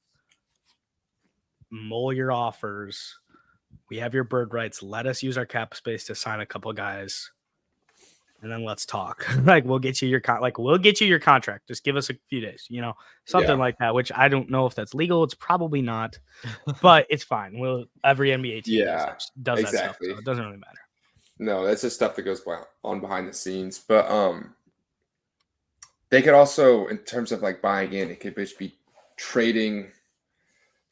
Mull your offers. We have your bird rights. Let us use our cap space to sign a couple guys. And then let's talk. Like we'll get you your contract. Just give us a few days, something like that. Which I don't know if that's legal. It's probably not, but it's fine. Every NBA team does that stuff, so it doesn't really matter. No, that's just stuff that goes on behind the scenes. But they could also, in terms of like buying in, it could just be trading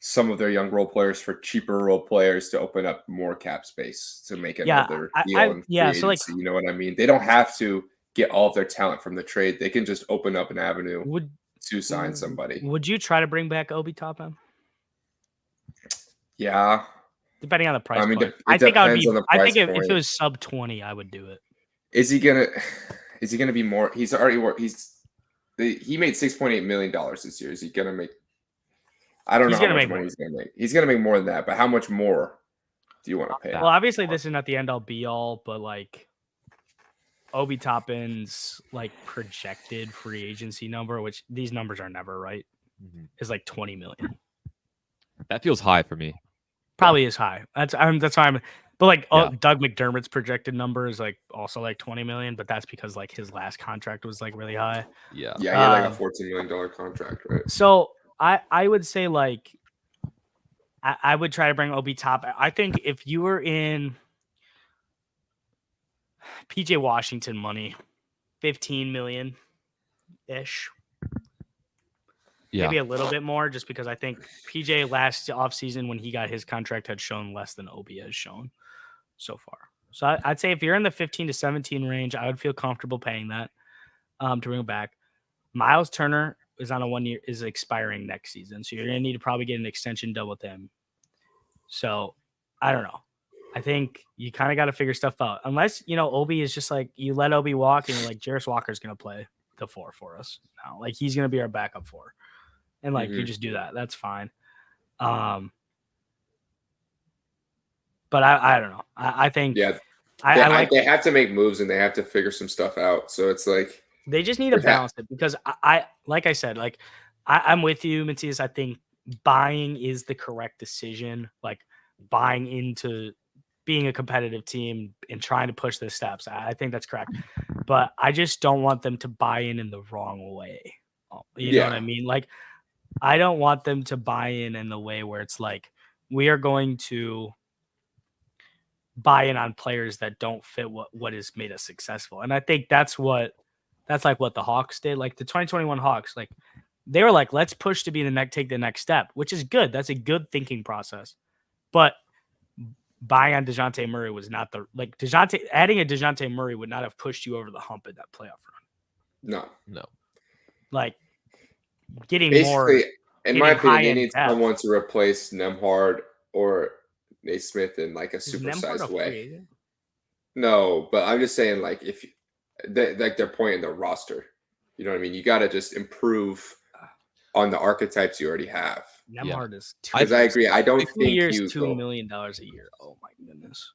some of their young role players for cheaper role players to open up more cap space to make another deal. So like, you know what I mean? They don't have to get all of their talent from the trade. They can just open up an avenue to sign somebody. Would you try to bring back Obi Toppin? Yeah. Depending on the price point. I think if it was sub 20, I would do it. Is he gonna be more? He's already worked. He made $6.8 million this year. Is he gonna make? I don't know how much money he's going to make. He's going to make more than that, but how much more do you want to pay? Well, obviously this is not the end all be all, but like Obi Toppin's like projected free agency number, which these numbers are never right, is like 20 million. That feels high for me. Probably is high. That's why I'm. But like Doug McDermott's projected number is like also like 20 million, but that's because like his last contract was like really high. Yeah, he had like a $14 million contract, right? So I would say like I would try to bring Obi Toppin. I think if you were in PJ Washington money, 15 million ish. Yeah. Maybe a little bit more, just because I think PJ last offseason when he got his contract had shown less than Obi has shown so far. So I'd say if you're in the 15 to 17 range, I would feel comfortable paying that to bring him back. Miles Turner is on a 1 year, is expiring next season. So you're going to need to probably get an extension done with him. So I don't know. I think you kind of got to figure stuff out. Unless, Obi is just like, you let Obi walk and you're like, Jarris Walker's going to play the 4 for us now. Like, he's going to be our backup 4. And, like, you just do that. That's fine. But I don't know. I think Yeah, they they have to make moves and they have to figure some stuff out. So it's like they just need to balance it because like I said, like I'm with you, Matthias. I think buying is the correct decision. Like buying into being a competitive team and trying to push the steps. I think that's correct. But I just don't want them to buy in the wrong way. You know what I mean? Like I don't want them to buy in the way where it's like we are going to buy in on players that don't fit what has made us successful. And I think that's like what the Hawks did. Like the 2021 Hawks, like they were like, let's push to be take the next step, which is good. That's a good thinking process. But buying on DeJounte Murray was not adding a DeJounte Murray would not have pushed you over the hump in that playoff run. No. Like getting basically, in my opinion, they need depth. someone to replace Nembhard or Naismith in like a supersized way. Creative? No, but I'm just saying, like, if they're pointing the roster, you know what I mean? You got to just improve on the archetypes you already have. Nembhard is because I agree. I don't think years, $2 million a year. Oh my goodness.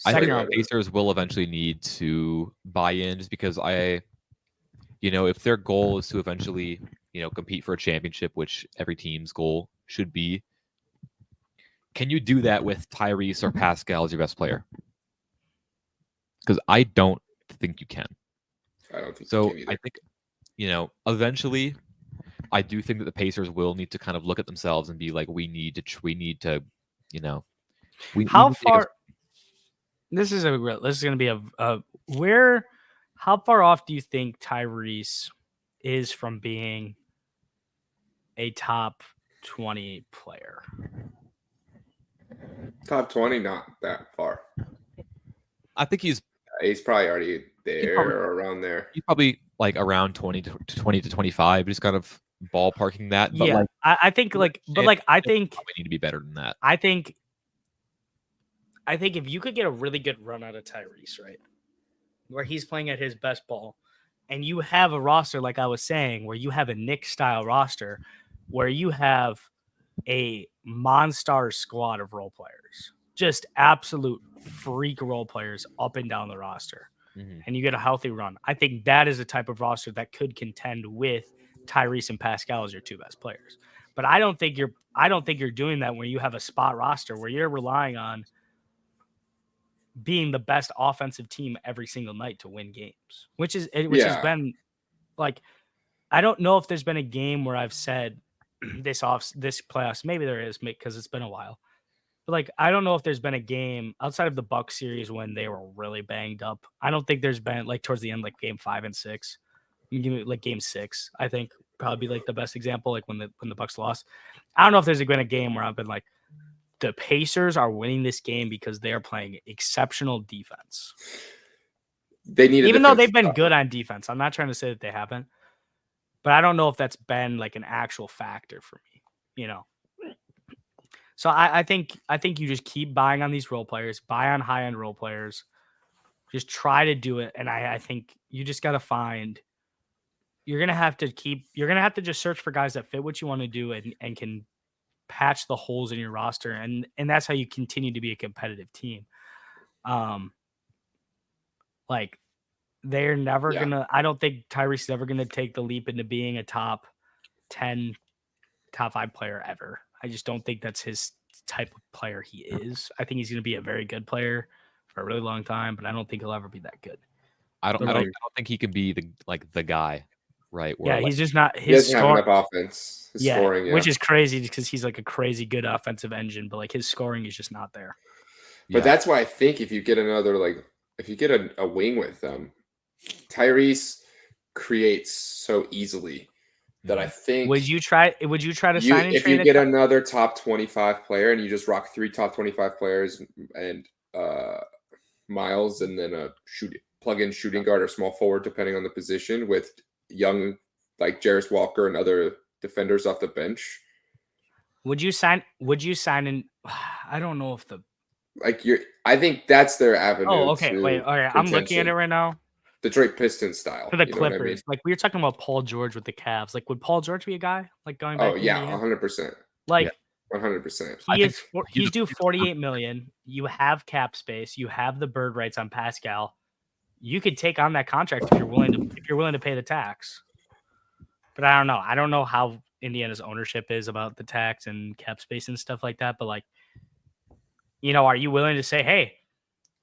I think the Pacers will eventually need to buy in just because if their goal is to eventually, compete for a championship, which every team's goal should be, can you do that with Tyrese or Pascal as your best player? Because I don't think you can. I don't think so. You can either. I think, eventually, I do think that the Pacers will need to kind of look at themselves and be like, we need to, how far? This is going to be where? How far off do you think Tyrese is from being a top 20 player? Top 20, not that far. I think he's probably already there or around there. He's probably like around 20 to 25, just kind of ballparking that. But yeah, I think I think we need to be better than that. I think if you could get a really good run out of Tyrese, right, where he's playing at his best ball, and you have a roster, like I was saying, where you have a Knicks style roster, where you have a monster squad of role players, just absolute freak role players up and down the roster, and you get a healthy run. I think that is a type of roster that could contend with Tyrese and Pascal as your 2 best players. But I don't think you're doing that when you have a spot roster where you're relying on being the best offensive team every single night to win games, which has been like, I don't know if there's been a game where I've said this playoffs, maybe there is because it's been a while, but like, I don't know if there's been a game outside of the Bucks series when they were really banged up. I don't think there's been like towards the end, like game 5 and 6, like game 6, I think probably like the best example, like when the Bucks lost. I don't know if there's been a game where I've been like, the Pacers are winning this game because they are playing exceptional defense. They need, even though they've been good on defense. I'm not trying to say that they haven't, but I don't know if that's been like an actual factor for me, So I think you just keep buying on these role players, buy on high end role players, just try to do it. And I think you just got to find. You're gonna have to just search for guys that fit what you want to do and can patch the holes in your roster, and that's how you continue to be a competitive team. Like they're never gonna. I don't think Tyrese is ever gonna take the leap into being a top 10, top 5 player ever. I just don't think that's his type of player he is. I think he's gonna be a very good player for a really long time, but I don't think he'll ever be that good. I don't think he can be the guy, right? Where he's just not. He doesn't have enough offense. His scoring, which is crazy because he's like a crazy good offensive engine, but like his scoring is just not there. But that's why I think if you get a wing with them, Tyrese creates so easily that I think. Would you try to sign and if trade you get another top 25 player and you just rock 3 top 25 players and Miles and then a plug-in shooting guard or small forward depending on the position with young like Jarris Walker and other defenders off the bench. Would you sign in? I don't know if Like I think that's their avenue. Oh, okay. Wait. To All right. I'm looking at contention. it right now. Detroit Pistons style. For the You know what I mean? Clippers, like we were talking about Paul George with the Cavs. Like, would Paul George be a guy like going back Oh to yeah, Indiana? 100%. Like, 100%. I think he's due 48 million. You have cap space. You have the bird rights on Pascal. You could take on that contract if you're willing to pay the tax. But I don't know. I don't know how Indiana's ownership is about the tax and cap space and stuff like that. But like, are you willing to say, hey,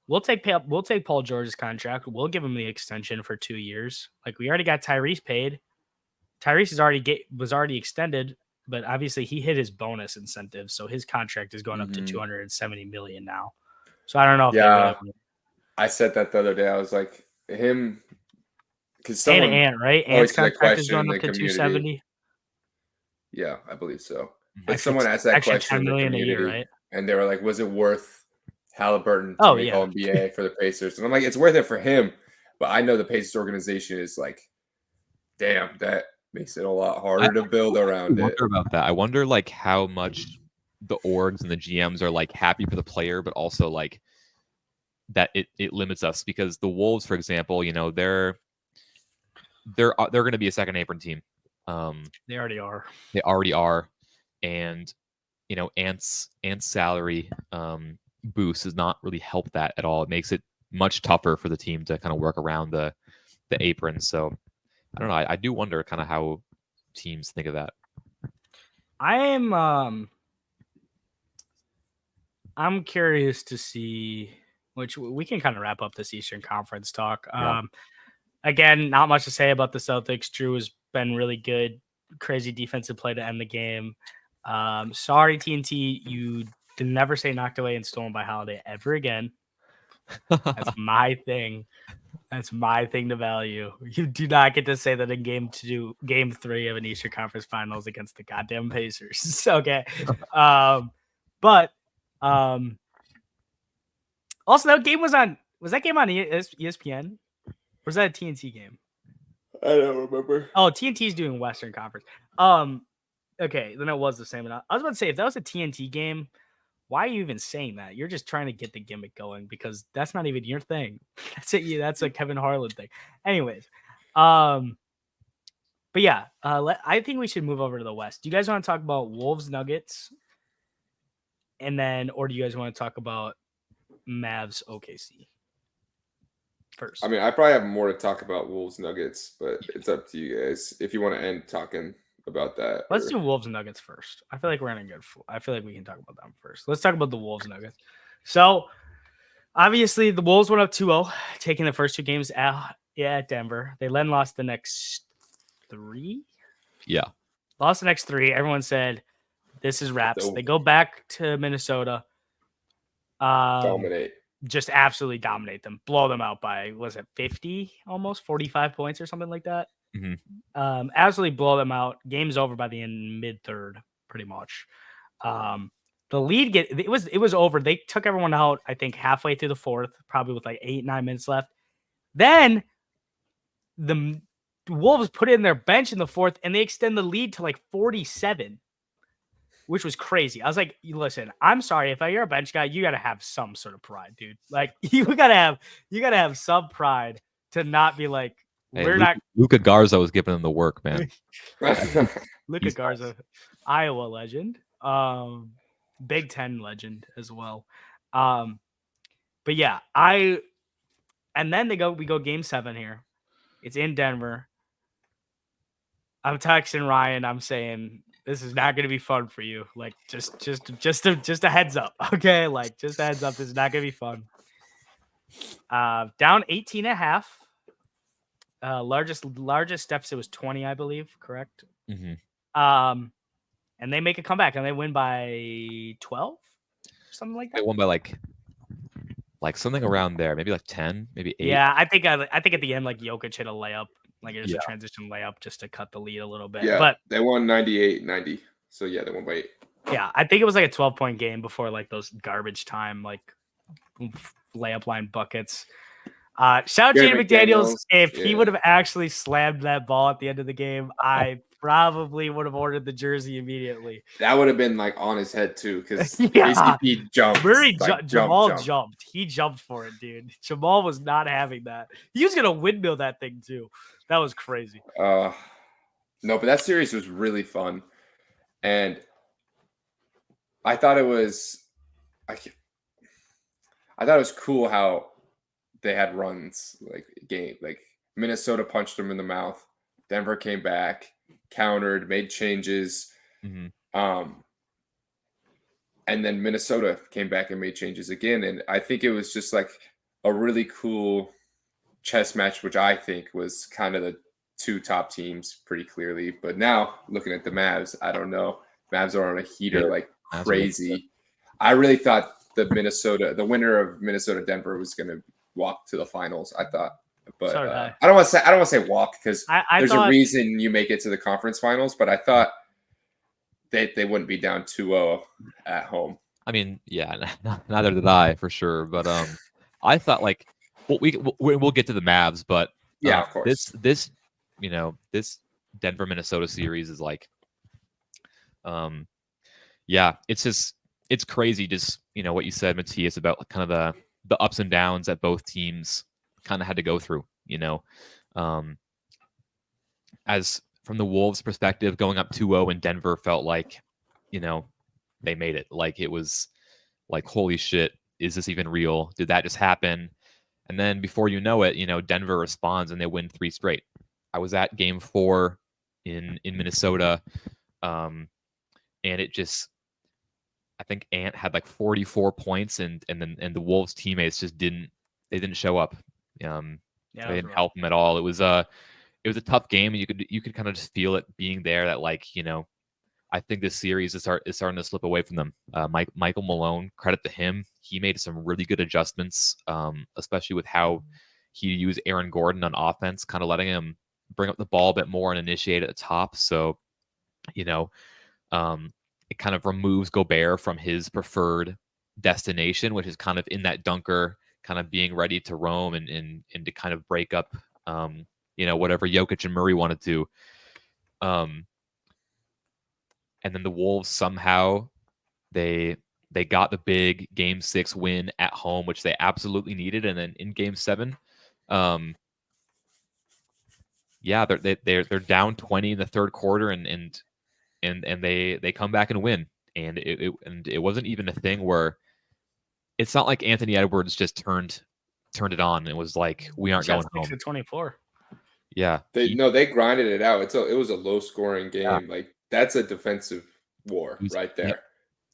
we'll take Paul George's contract. We'll give him the extension for 2 years. Like, we already got Tyrese paid. Tyrese was already extended, but obviously he hit his bonus incentive, so his contract is going up to 270 million now. So I don't know if they really. I said that the other day. I was like, him, because And someone Ant, right? always Ant's had that contract is question in going up the to community. 270. Yeah, I believe so. Mhm. But someone asked that Extra question 10 in the million a community, year, right? and they were like, "Was it worth Halliburton to Oh, make yeah. All NBA for the Pacers?" And I'm like, "It's worth it for him," but I know the Pacers organization is like, "Damn, that makes it a lot harder to build around I it." wonder about that. I wonder like how much the orgs and the GMs are like happy for the player, but also like that it limits us, because the Wolves, for example, they're going to be a second apron team. They already are. They already are, and Ant's salary boost does not really help that at all. It makes it much tougher for the team to kind of work around the apron. So I don't know. I do wonder kind of how teams think of that. I'm curious to see, which we can kind of wrap up this Eastern Conference talk. Yeah. Again, not much to say about the Celtics. Drew has been really good, crazy defensive play to end the game. Sorry, TNT, you can never say knocked away and stolen by Holiday ever again. That's my thing. That's my thing to value. You do not get to say that in game 3 of an Eastern Conference Finals against the goddamn Pacers. Okay. But also that game was that game on ESPN? Or was that a TNT game? I don't remember. Oh, TNT's doing Western Conference. Okay, then it was the same. I was about to say, if that was a TNT game, why are you even saying that? You're just trying to get the gimmick going, because that's not even your thing. That's it. That's a Kevin Harlan thing. Anyways, but yeah, I think we should move over to the West. Do you guys want to talk about Wolves Nuggets, or do you guys want to talk about Mavs OKC first? I mean, I probably have more to talk about Wolves Nuggets, but it's up to you guys if you want to end talking about that. Let's do Wolves Nuggets first. I feel like we're in a good. I feel like we can talk about them first. Let's talk about the Wolves Nuggets. So obviously the Wolves went up 2-0, taking the first 2 games at Denver. They then lost the next 3. Yeah. Lost the next 3. Everyone said this is wraps. They go back to Minnesota. Dominate. Just absolutely dominate them. Blow them out by, was it 50? Almost 45 points or something like that. Mm-hmm. Absolutely blow them out. Game's over by the end, mid-third, pretty much. The lead it was over. They took everyone out, I think, halfway through the 4th, probably with like 8-9 minutes left. Then the Wolves put in their bench in the 4th, and they extend the lead to like 47, which was crazy. I was like, listen, I'm sorry, if you're a bench guy, you got to have some sort of pride, dude. Like, you got to have some pride to not be like, Luka Garza was giving them the work, man. Luka Garza, Iowa legend, Big Ten legend as well. But yeah, and then we go game 7 here. It's in Denver. I'm texting Ryan. I'm saying this is not going to be fun for you. Like, just a heads up, okay? Like, just a heads up. This is not going to be fun. Down 18.5. Largest deficit was 20, I believe. Correct. Mm-hmm. And they make a comeback and they win by 12, something like that. They won by like something around there, maybe like 10, maybe 8. Yeah, I think at the end, like, Jokic hit a layup, like it was a transition layup just to cut the lead a little bit. Yeah, but they won 98-90. So yeah, they won by 8. Yeah, I think it was like a 12-point game before like those garbage time like layup line buckets. Shout out Jaden McDaniels. If he would have actually slammed that ball at the end of the game, I probably would have ordered the jersey immediately. That would have been like on his head too, because Yeah. KCP jumped. Murray, like, Jamal jumped. jumped. He jumped for it, dude. Jamal was not having that. He was gonna windmill that thing too. That was crazy. No, but that series was really fun, and I thought it was, I thought it was cool how they had runs like Minnesota punched them in the mouth, Denver came back, countered, made changes, and then Minnesota came back and made changes again, and I think it was just like a really cool chess match, which I think was kind of the two top teams pretty clearly. But now looking at the Mavs, I don't know. Mavs are on a heater like crazy. I really thought the winner of Minnesota Denver was going to walk to the finals. I thought, but I don't want to say walk, because there's a reason you make it to the conference finals. But I thought they wouldn't be down 2-0 at home. I mean, yeah, neither did I for sure. But I thought like we'll get to the Mavs, but yeah, of course. This Denver Minnesota series is like, yeah, it's crazy. Just what you said, Matthias, about kind of the ups and downs that both teams kind of had to go through. As from the Wolves' perspective, going up 2-0 in Denver felt like, they made it. Like it was like, holy shit, is this even real? Did that just happen? And then before you know it, Denver responds and they win 3 straight. I was at Game 4 in Minnesota, and it just, I think Ant had like 44 points, and the Wolves teammates just didn't show up. They didn't help him at all. It was a tough game, and you could kind of just feel it being there, that like, I think this series is starting to slip away from them. Michael Malone, credit to him. He made some really good adjustments, especially with how he used Aaron Gordon on offense, kind of letting him bring up the ball a bit more and initiate at the top. So, it kind of removes Gobert from his preferred destination, which is kind of in that dunker, kind of being ready to roam and to kind of break up, whatever Jokic and Murray wanted to. And then the Wolves somehow they got the big Game 6 win at home, which they absolutely needed. And then in Game 7, they're down 20 in the third quarter, and they come back and win. And it wasn't even a thing where, it's not like Anthony Edwards just turned it on. It was like, we aren't going home. 24. Yeah, they grinded it out. It was a low scoring game. Yeah. Like, that's a defensive war right there.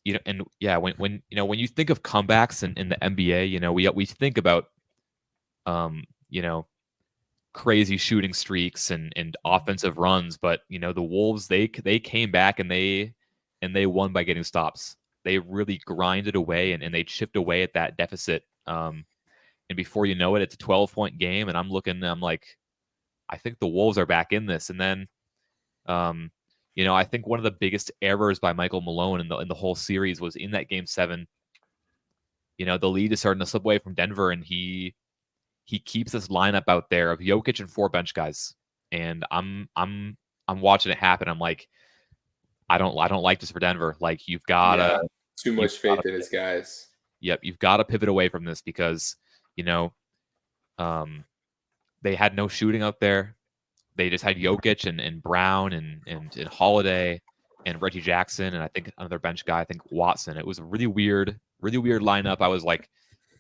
When you think of comebacks in the NBA, we think about crazy shooting streaks and offensive runs, but the Wolves, they came back and they won by getting stops. They really grinded away and they chipped away at that deficit. And before you know it, it's a 12-point game, and I'm like, I think the Wolves are back in this. And then I think one of the biggest errors by Michael Malone in the whole series was in that Game 7. The lead is starting to slip away from Denver, and he keeps this lineup out there of Jokic and 4 bench guys. And I'm watching it happen. I'm like, I don't like this for Denver. Like, you've got too much faith in his guys. Yep, you've got to pivot away from this, because they had no shooting out there. They just had Jokic and Brown and Holiday and Reggie Jackson, and I think another bench guy, I think Watson. It was a really weird lineup. I was like,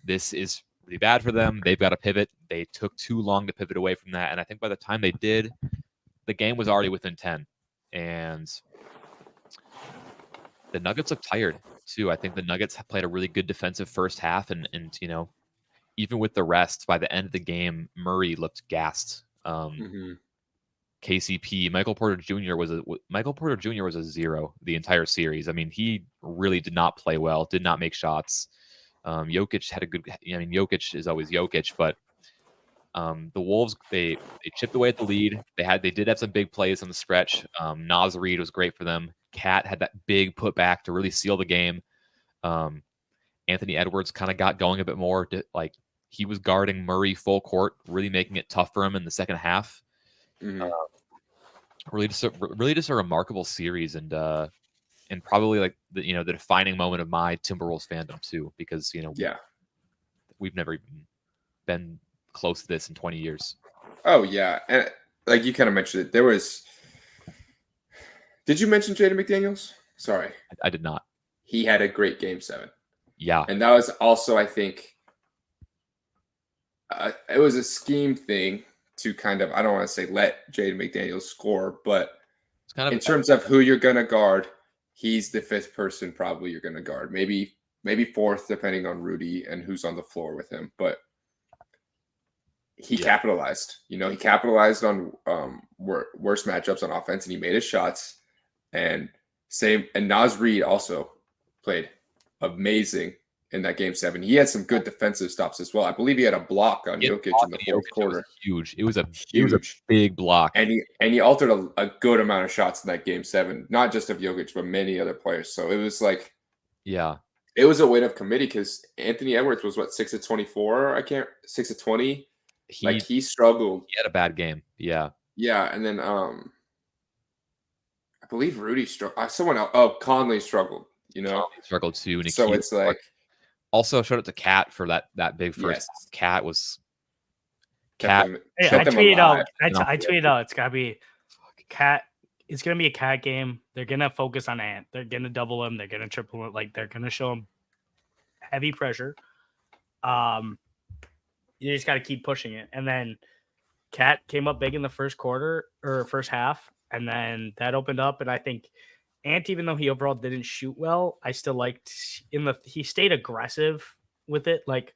this is really bad for them. They've got to pivot. They took too long to pivot away from that, and I think by the time they did, the game was already within 10. And the Nuggets looked tired too. I think the Nuggets have played a really good defensive first half, and even with the rest, by the end of the game, Murray looked gassed. KCP, Michael Porter Jr. was a 0 the entire series. I mean, he really did not play well, did not make shots. Jokic had a good. I mean, Jokic is always Jokic, but the Wolves, they chipped away at the lead. They did have some big plays on the stretch. Naz Reid was great for them. Cat had that big putback to really seal the game. Anthony Edwards kind of got going a bit more. He was guarding Murray full court, really making it tough for him in the second half. really just a remarkable series, and probably like the defining moment of my Timberwolves fandom too, because Yeah. we've never even been close to this in 20 years. Oh yeah, and like you kind of mentioned it, there was. Did you mention Jaden McDaniels? Sorry, I did not. he had a great Game 7, Yeah, and that was also, I think, it was a scheme thing to kind of, I don't want to say let Jaden McDaniels score, but it's kind in of terms of who you're gonna guard, he's the fifth person probably you're gonna guard, maybe fourth depending on Rudy and who's on the floor with him, but. He capitalized. He capitalized on worst matchups on offense, and he made his shots. And Naz Reid also played amazing in that Game 7. He had some good defensive stops as well. I believe he had a block on Jokic in the fourth quarter. Huge. It was a Huge. big block. And he altered a good amount of shots in that Game 7, not just of Jokic, but many other players. So it was like, it was a win of committee because Anthony Edwards was 6 of 24. 6 of 20. He struggled. He had a bad game. Yeah. Yeah, and then I believe Rudy struggled. Someone else. Oh, Conley struggled. Conley struggled too. And so it's like. Also, shout out to Cat for that big first. Yes. Cat was. Cat. I tweeted out. I tweeted out. It's gotta be Cat. It's gonna be a Cat game. They're gonna focus on Ant. They're gonna double him. They're gonna triple him. Like they're gonna show him heavy pressure. You just got to keep pushing it. And then Cat came up big in the first quarter or first half, and then that opened up. And I think Ant, even though he overall didn't shoot well, I still liked he stayed aggressive with it, and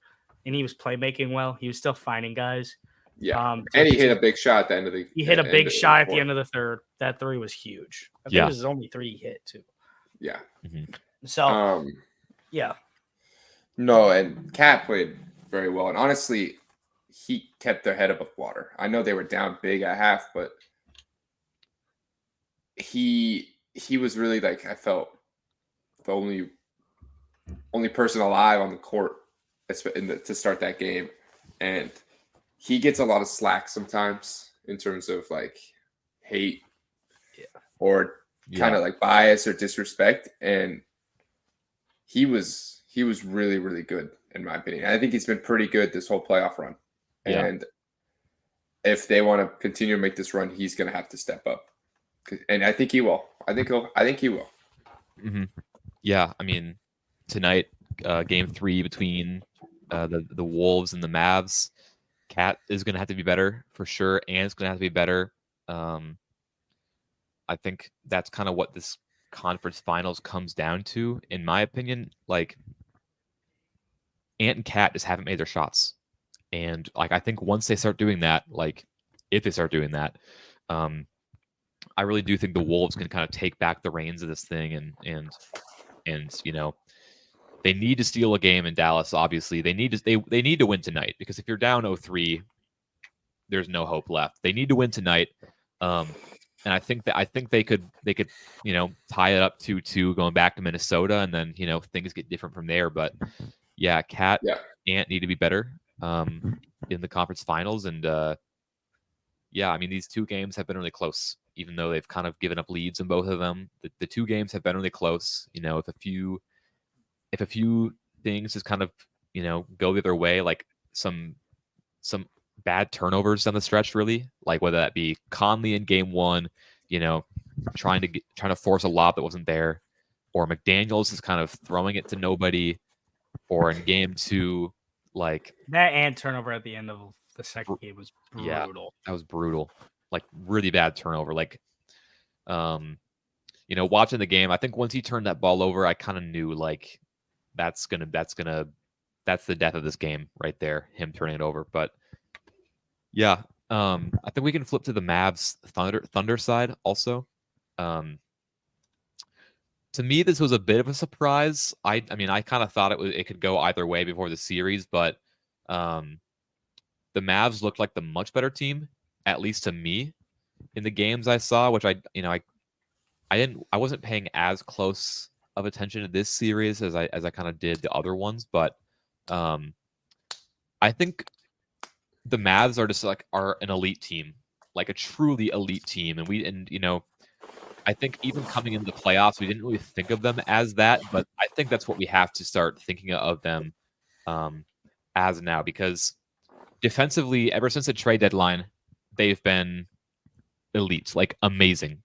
he was playmaking well. He was still finding guys. Yeah, and he hit a big shot at the end of the. He hit a big shot at the end of the third. That three was huge. I think it was his only three he hit too. Yeah. Mm-hmm. So, yeah. No, and Cat played very well, and honestly, he kept their head above water. I know they were down big at half, but he was really like, I felt the only person alive on the court to start that game, and he gets a lot of slack sometimes in terms of like hate or kind of like bias or disrespect, and he was really, really good in my opinion. I think he's been pretty good this whole playoff run. Yeah. And if they want to continue to make this run, he's going to have to step up. And I think he will. I think he will. Mm-hmm. Yeah, I mean, tonight, Game 3 between the Wolves and the Mavs, Cat is going to have to be better for sure, and it's going to have to be better. I think that's kind of what this conference finals comes down to, in my opinion. Like, Ant and Cat just haven't made their shots. And I think once they start doing that, if they start doing that, I really do think the Wolves can kind of take back the reins of this thing, and they need to steal a game in Dallas. Obviously, they need to win tonight, because if you're down 0-3, there's no hope left. They need to win tonight, and I think they could tie it up 2-2 going back to Minnesota, and then things get different from there. But yeah, Cat, Ant need to be better in the conference finals, and I mean, these two games have been really close, even though they've kind of given up leads in both of them. The two games have been really close. If a few things just kind of go the other way, like some bad turnovers down the stretch, really, like whether that be Conley in game 1, trying to force a lob that wasn't there, or McDaniels is kind of throwing it to nobody, or in game 2. Like that and turnover at the end of the second game was brutal. Yeah, that was brutal. Like really bad turnover. Like, watching the game, I think once he turned that ball over, I kind of knew like that's the death of this game right there. Him turning it over. But yeah, I think we can flip to the Mavs Thunder side also. To me, this was a bit of a surprise. I mean, I kind of thought it could go either way before the series, but the Mavs looked like the much better team, at least to me, in the games I saw, which I wasn't paying as close of attention to this series as I kind of did the other ones, but I think the Mavs are just are an elite team. like a truly elite team, and you know, I think even coming into the playoffs, we didn't really think of them as that, but I think that's what we have to start thinking of them as now, because defensively, ever since the trade deadline, they've been elite, like amazing.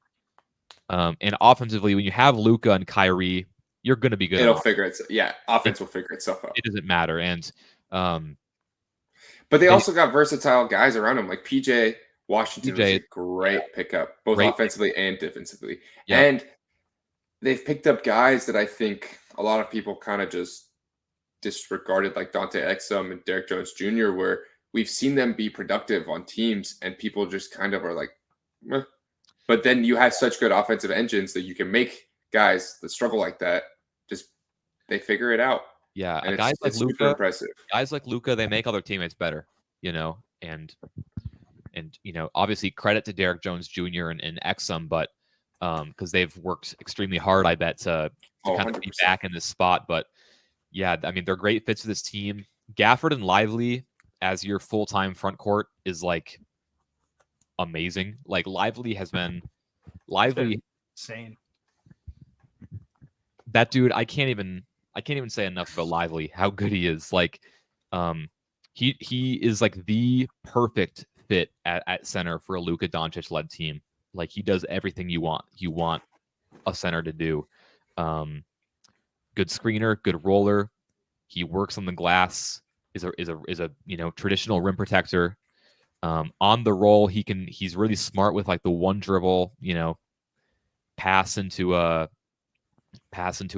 And offensively, when you have Luka and Kyrie, you're going to be good. It'll figure it. Yeah, offense will figure itself out. It doesn't matter, and but they also got versatile guys around him, like PJ Washington was a great pickup, both offensively and defensively. Yep. And they've picked up guys that I think a lot of people kind of just disregarded, like Dante Exum and Derek Jones Jr., where we've seen them be productive on teams and people just kind of are like, meh. But then you have such good offensive engines that you can make guys that struggle like that, just they figure it out. Yeah, and guys like super Luka, impressive. Guys like Luka, they make other teammates better, you know, and you know, obviously credit to Derek Jones Jr. and Exum, but because they've worked extremely hard, I bet, to kind of be back in this spot. But yeah, I mean, they're great fits for this team. Gafford and Lively as your full-time front court is like amazing. Like Lively has been insane. That dude, I can't even say enough about Lively, how good he is. Like he is like the perfect fit at center for a Luka Doncic led team. Like he does everything you want a center to do. Good screener, good roller. He works on the glass. Is a you know, traditional rim protector. On the roll, he's really smart with like the one dribble, you know, pass into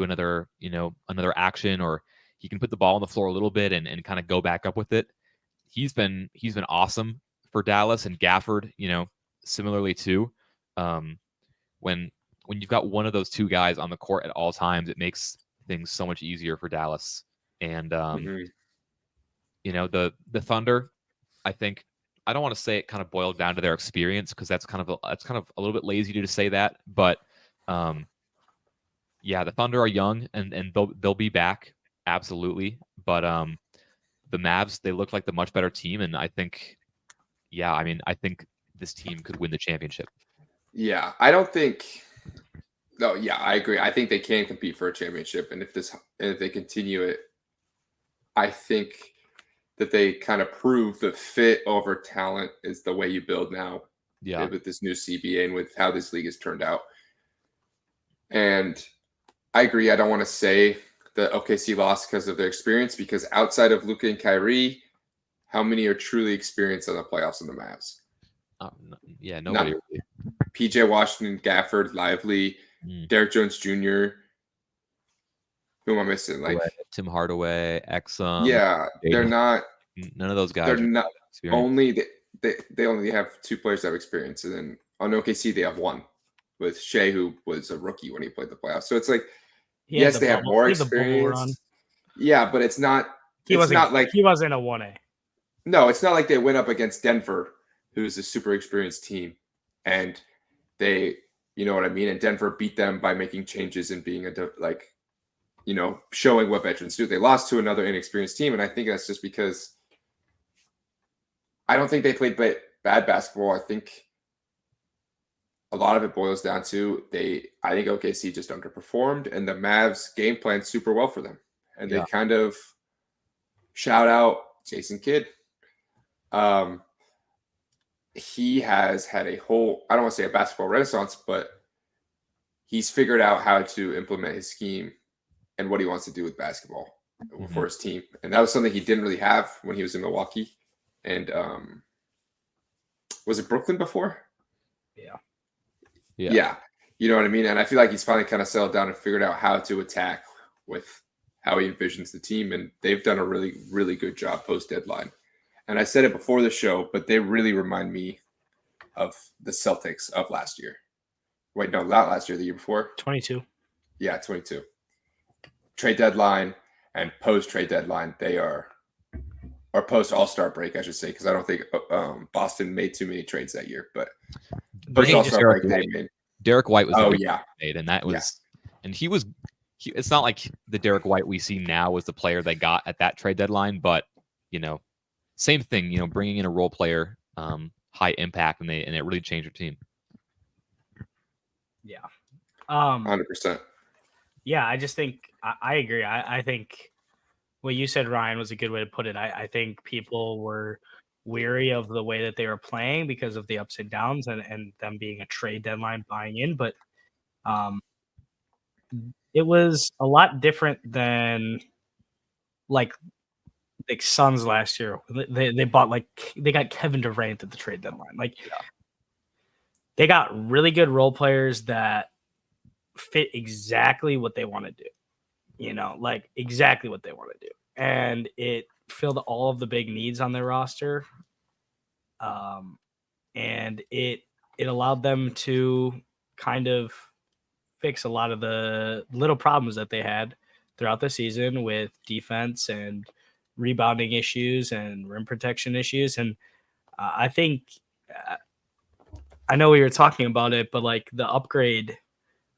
another, you know, another action, or he can put the ball on the floor a little bit and kind of go back up with it. He's been awesome for Dallas, and Gafford, you know, similarly too. When you've got one of those two guys on the court at all times, it makes things so much easier for Dallas. And you know, the Thunder, I think, I don't want to say it kind of boiled down to their experience, because that's kind of a little bit lazy to say that, but yeah, the Thunder are young and they'll be back, absolutely. But the Mavs, they look like the much better team, and I think, yeah, I mean, I think this team could win the championship. Yeah, I don't think. No, yeah, I agree. I think they can compete for a championship, and if they continue it, I think that they kind of prove the fit over talent is the way you build now. Yeah, with this new CBA and with how this league has turned out. And I agree. I don't want to say that OKC lost because of their experience, because outside of Luka and Kyrie, how many are truly experienced in the playoffs in the Mavs? Yeah, nobody. Really. PJ Washington, Gafford, Lively, Derek Jones Jr. Who am I missing? Like Tim Hardaway, Exum. Yeah, they're not. None of those guys. They're not. Only they only have two players that have experience, and then on OKC they have one with Shea, who was a rookie when he played the playoffs. So it's like, yes, they have more experience. Yeah, but it's not. He wasn't a 1A. No, it's not like they went up against Denver, who's a super experienced team, and they, you know what I mean. And Denver beat them by making changes and being showing what veterans do. They lost to another inexperienced team, and I think that's just because I don't think they played bad basketball. I think a lot of it boils down to I think OKC just underperformed, and the Mavs game planned super well for them. And they kind of shout out Jason Kidd. He has had a whole, I don't want to say a basketball renaissance, but he's figured out how to implement his scheme and what he wants to do with basketball for his team. And that was something he didn't really have when he was in Milwaukee. And was it Brooklyn before? Yeah. You know what I mean? And I feel like he's finally kind of settled down and figured out how to attack with how he envisions the team. And they've done a really, really good job post-deadline. And I said it before the show, but they really remind me of the Celtics of last year. Wait, no, not last year, the year before. 22. Yeah, 22. Trade deadline and post-trade deadline, they are, or post-All-Star break, I should say, because I don't think Boston made too many trades that year. But post-All-Star break, they made. Derek White was made, and that was, and he was. It's not like the Derek White we see now was the player they got at that trade deadline, but you know, same thing. You know, bringing in a role player high impact, and it really changed your team. Yeah. 100%. Yeah, I just think I agree. I think what you said, Ryan, was a good way to put it. I think people were weary of the way that they were playing because of the ups and downs and them being a trade deadline buying in. But it was a lot different than like Suns last year. They bought they got Kevin Durant at the trade deadline. They got really good role players that fit exactly what they want to do. Exactly what they want to do. And it filled all of the big needs on their roster. And it allowed them to kind of fix a lot of the little problems that they had throughout the season with defense and rebounding issues and rim protection issues. And I think I know we were talking about it, but the upgrade,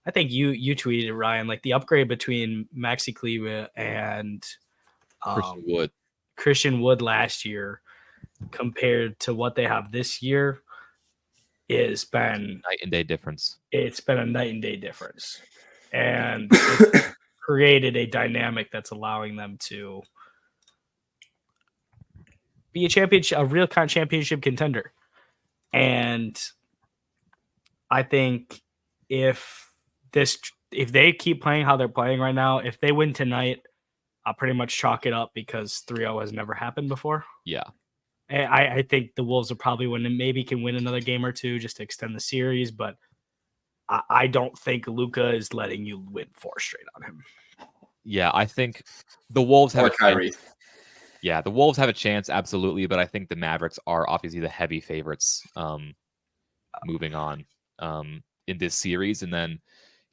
I think you tweeted it, Ryan, the upgrade between Maxi Kleber and Christian Wood last year compared to what they have this year has been night and day difference. It's been a night and day difference, and it's created a dynamic that's allowing them to be a real kind of championship contender. And I think if they keep playing how they're playing right now, if they win tonight, I'll pretty much chalk it up because 3-0 has never happened before. Yeah. I think the Wolves will probably win and maybe can win another game or two just to extend the series, but I don't think Luka is letting you win 4 straight on him. Yeah, I think the Wolves have a chance. Yeah, the Wolves have a chance, absolutely, but I think the Mavericks are obviously the heavy favorites moving on in this series. And then,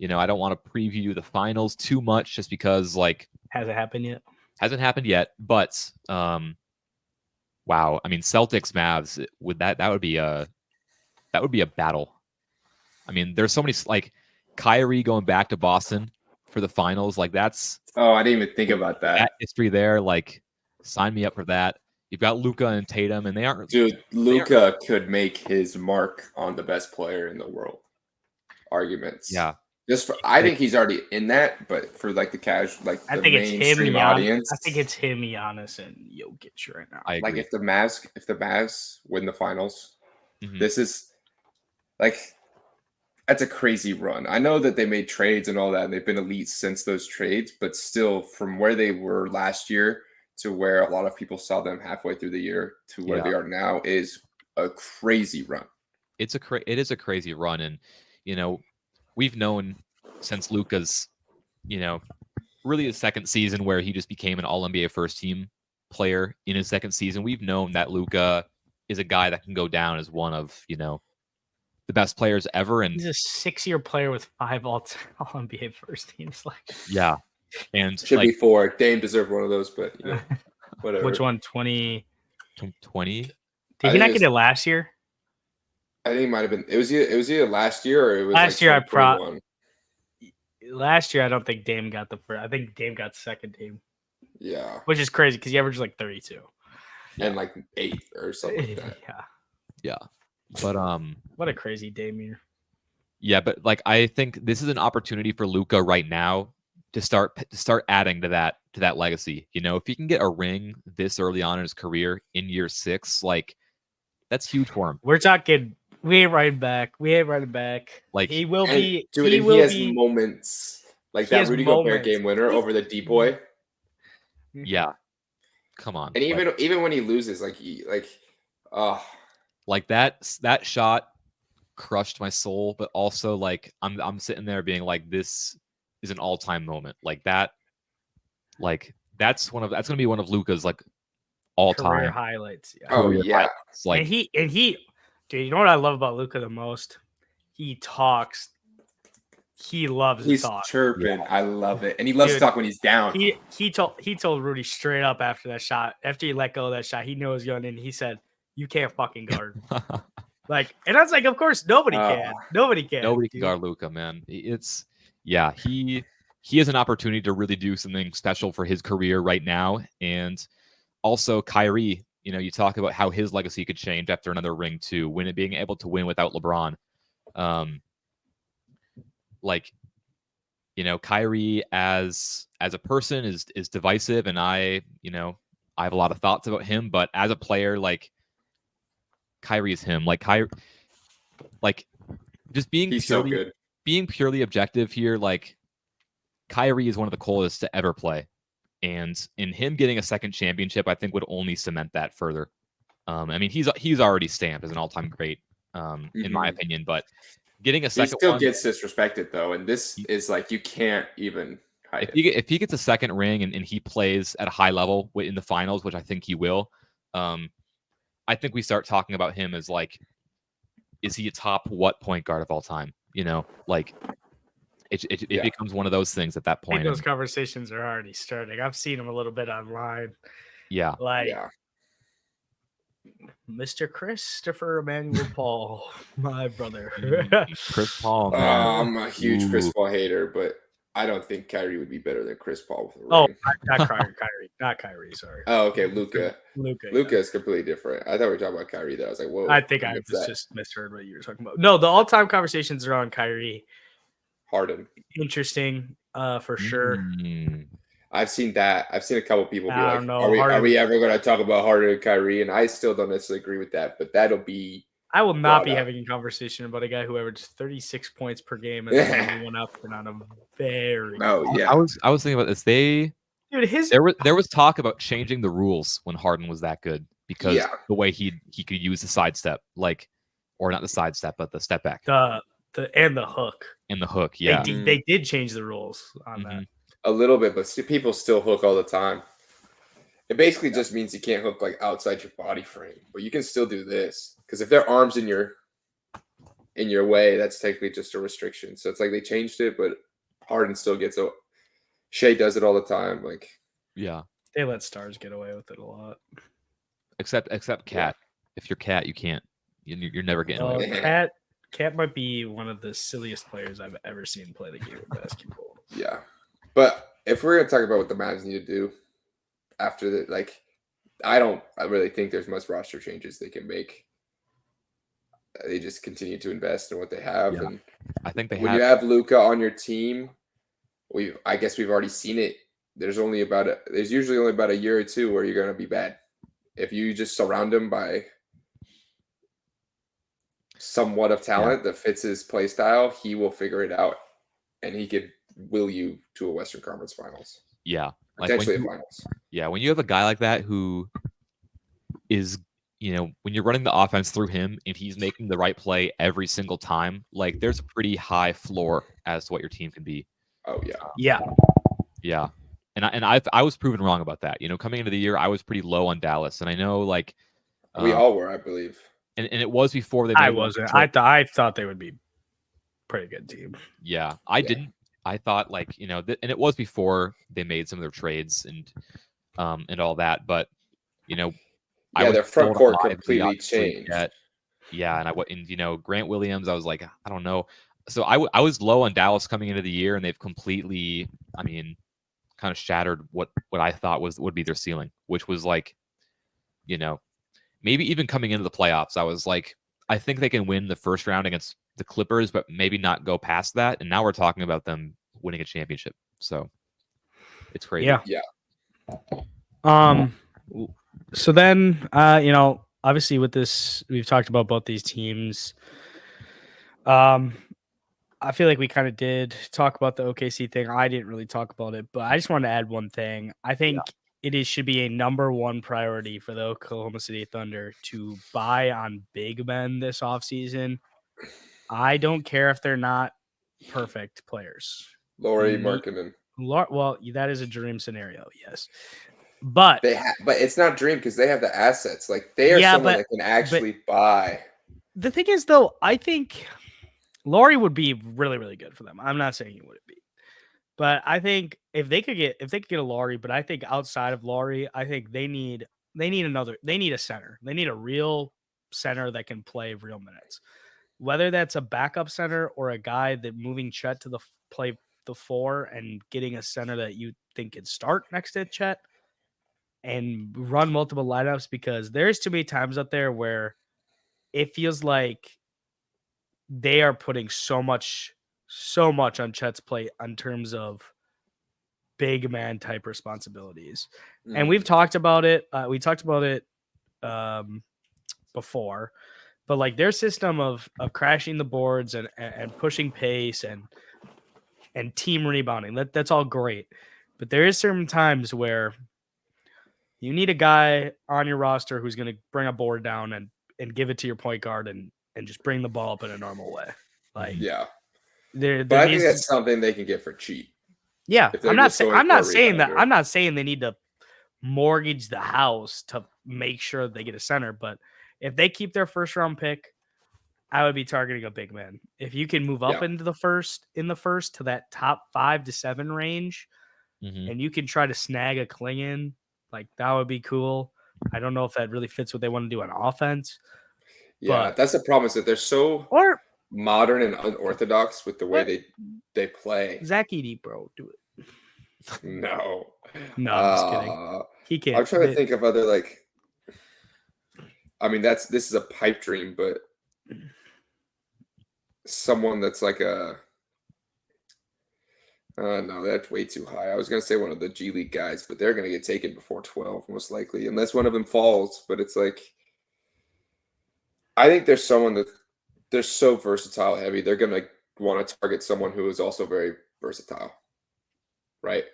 I don't want to preview the finals too much just because hasn't happened yet. Hasn't happened yet, but wow. I mean, Celtics Mavs that would be a battle. I mean, there's so many Kyrie going back to Boston for the finals. That's I didn't even think about that history there. Sign me up for that. You've got Luka and Tatum, and they aren't. Dude, Luka could make his mark on the best player in the world. Arguments. Yeah. I think he's already in that, but for the casual, I think it's him, audience. I think it's him, Giannis, and Jokic right now. I agree. If the Mavs win the finals, this is that's a crazy run. I know that they made trades and all that, and they've been elite since those trades, but still, from where they were last year to where a lot of people saw them halfway through the year to where they are now is a crazy run. It is a crazy run, and we've known since Luka's, really his second season where he just became an All-NBA first team player in his second season. We've known that Luka is a guy that can go down as one of, the best players ever. And he's a 6-year player with 5 All-NBA first teams. Yeah. And should be 4. Dame deserved one of those, but whatever. Which one? 2020? Did he not get it last year? I think it might have been. It was either last year or it was last year. Last year, I don't think Dame got the first. I think Dame got second team. Yeah, which is crazy because he averaged 32 and 8 or something like that. Yeah. But what a crazy Dame year. Yeah, but I think this is an opportunity for Luka right now to start adding to that legacy. If he can get a ring this early on in his career in year 6, that's huge for him. We're talking. We ain't running back. He will be. Dude, he has moments that Rudy Gobert game winner over the D boy. Yeah, come on. And even when he loses, that shot crushed my soul, but also I'm sitting there being this is an all-time moment. That's gonna be one of Luka's all-time career highlights. Yeah. Oh yeah. Highlights. And he dude, you know what I love about Luka the most? He talks. He loves to talk. He's chirping. Yeah. I love it. And he loves to talk when he's down. He told Rudy straight up after that shot, after he let go of that shot, he knew it was going in. He said, "You can't fucking guard." And I was like, of course, nobody can. Nobody can. Nobody can guard Luka, man. He has an opportunity to really do something special for his career right now. And also Kyrie, you talk about how his legacy could change after another ring too, being able to win without LeBron. Like, Kyrie as a person is divisive, and I have a lot of thoughts about him, but as a player, like Kyrie is him. Like just He's so good. being purely objective here, like Kyrie is one of the coolest to ever play. And in him getting a second championship, I think would only cement that further. I mean, he's already stamped as an all-time great, in my opinion. But getting a second, he still gets disrespected though, and this is like you can't even hide it. If he gets a second ring and he plays at a high level in the finals, which I think he will, I think we start talking about him as like, is he a top what point guard of all time? Like it becomes one of those things at that I think point. those conversations are already starting. I've seen them a little bit online. Yeah. Like Mr. Christopher Emmanuel Paul, my brother. Chris Paul, man. I'm a huge Chris Paul hater, but I don't think Kyrie would be better than Chris Paul with a Oh, ring. not Kyrie. Sorry. Oh, okay, Luka. Luka Is completely different. I thought we were talking about Kyrie. There, I was like, whoa. I think I just misheard what you were talking about. No, the all-time conversations are on Kyrie. Harden. Interesting, for sure. I've seen that. I've seen a couple people be I like, don't know, are we ever going to talk about Harden and Kyrie? And I still don't necessarily agree with that, but that'll be. I will not be having a conversation about a guy who averaged 36 points per game and only went up and on a very. Oh yeah. I was thinking about this. There was talk about changing the rules when Harden was that good because the way he could use the sidestep, or not the sidestep, but the step back. And the hook. And the hook, yeah. They did change the rules on that. A little bit, but people still hook all the time. It basically just means you can't hook like outside your body frame, but you can still do this because if their arms in your way, that's technically just a restriction. So it's like they changed it, but Harden still gets it. Shea does it all the time. Like, yeah, they let stars get away with it a lot. Except Cat. Yeah. If you're Cat, you can't. You're never getting away with it. Cat might be one of the silliest players I've ever seen play the game of basketball. Yeah. But if we're going to talk about what the Mavs need to do after that, I really think there's much roster changes they can make. They just continue to invest in what they have. Yeah. And I think when you have Luka on your team, I guess we've already seen it. There's usually only about a year or two where you're going to be bad. If you just surround him by somewhat of talent that fits his play style, he will figure it out, and he could will you to a Western Conference Finals. Yeah, potentially a finals. Yeah, when you have a guy like that who is, when you're running the offense through him and he's making the right play every single time, there's a pretty high floor as to what your team can be. Oh yeah, yeah. And I was proven wrong about that. Coming into the year, I was pretty low on Dallas, and I know we all were, I believe. And it was before they. I wasn't. I thought they would be pretty good team. Yeah, I didn't. I thought and it was before they made some of their trades and all that. But their front court completely changed. And Grant Williams, I was like, I don't know. So I was low on Dallas coming into the year, and they've completely, kind of shattered what I thought would be their ceiling, which was maybe even coming into the playoffs, I was like, I think they can win the first round against the Clippers, but maybe not go past that. And now we're talking about them winning a championship. So it's crazy. Yeah. So then, obviously with this, we've talked about both these teams. I feel like we kind of did talk about the OKC thing. I didn't really talk about it, but I just wanted to add one thing. I think should be a number one priority for the Oklahoma City Thunder to buy on big men this offseason. I don't care if they're not perfect players. Lauri Markkanen. Well, that is a dream scenario, yes. But but it's not dream because they have the assets. They are someone that can actually buy. The thing is, though, I think Lauri would be really, really good for them. I'm not saying he wouldn't be, but I think if they could get a Lauri, but I think outside of Lauri, I think they need a center. They need a real center that can play real minutes, whether that's a backup center or a guy that moving Chet to play the 4 and getting a center that you think can start next to Chet. and run multiple lineups, because there's too many times out there where it feels like they are putting so much on Chet's plate in terms of big man type responsibilities. And we've talked about it. We talked about it before, but like their system of crashing the boards and pushing pace and team rebounding, that's all great. But there is certain times where you need a guy on your roster who's going to bring a board down and give it to your point guard and just bring the ball up in a normal way. Like, Yeah. there But I think needs that's something they can get for cheap. yeah. if they're I'm not just saying going I'm not for a saying that rebounder. I'm not saying they need to mortgage the house to make sure they get a center, but if they keep their first round pick, I would be targeting a big man. If you can move up Yeah. into the first to that top 5 to 7 range, Mhm. and you can try to snag a Klingon, like that would be cool. I don't know if that really fits what they want to do on offense. Yeah, But- that's the problem is that they're so Or modern and unorthodox with the way What? they play. Zach Edey, bro, do it. No. No, I'm just kidding. He can't. I'm trying to think of other like. I mean, this is a pipe dream, but someone that's like a. No, that's way too high. I was gonna say one of the G League guys, but they're gonna get taken before 12, most likely, unless one of them falls. But it's like, I think there's someone that they're so versatile heavy. They're gonna want to target someone who is also very versatile, right?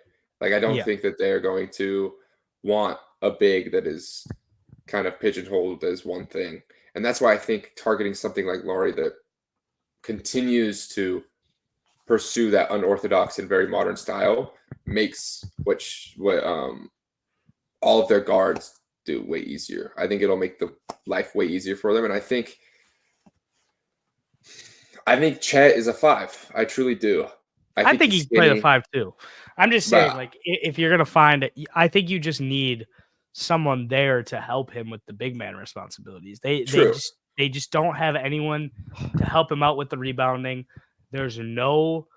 Like I don't Yeah. think that they're going to want a big that is kind of pigeonholed as one thing, and that's why I think targeting something like Laurie that continues to pursue that unorthodox and very modern style makes what all of their guards do way easier. I think it'll make the life way easier for them, and I think Chet is a 5. I truly do. I think he he's can play the skinny. 5 too. I'm just saying, But- like, if you're gonna find it, I think you just need someone there to help him with the big man responsibilities. True. They just don't have anyone to help him out with the rebounding. There's no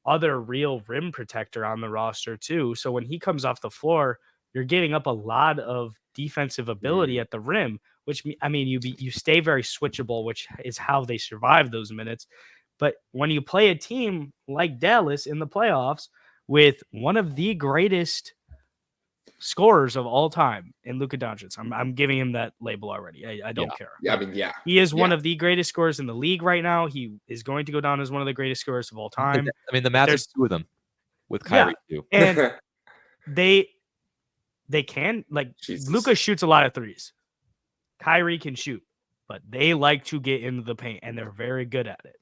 other real rim protector on the roster too. So when he comes off the floor, you're giving up a lot of defensive ability at the rim, which I mean you stay very switchable, which is how they survive those minutes. But when you play a team like Dallas in the playoffs with one of the greatest scorers of all time in Luka Doncic, I'm giving him that label already. I don't care. Yeah, I mean, yeah. He is one Yeah. of the greatest scorers in the league right now. He is going to go down as one of the greatest scorers of all time. I mean, the Mavs there's- have 2 of them with Kyrie too. And they can, like, Jesus. Luka shoots a lot of threes. Kyrie can shoot, but they like to get into the paint, and they're very good at it.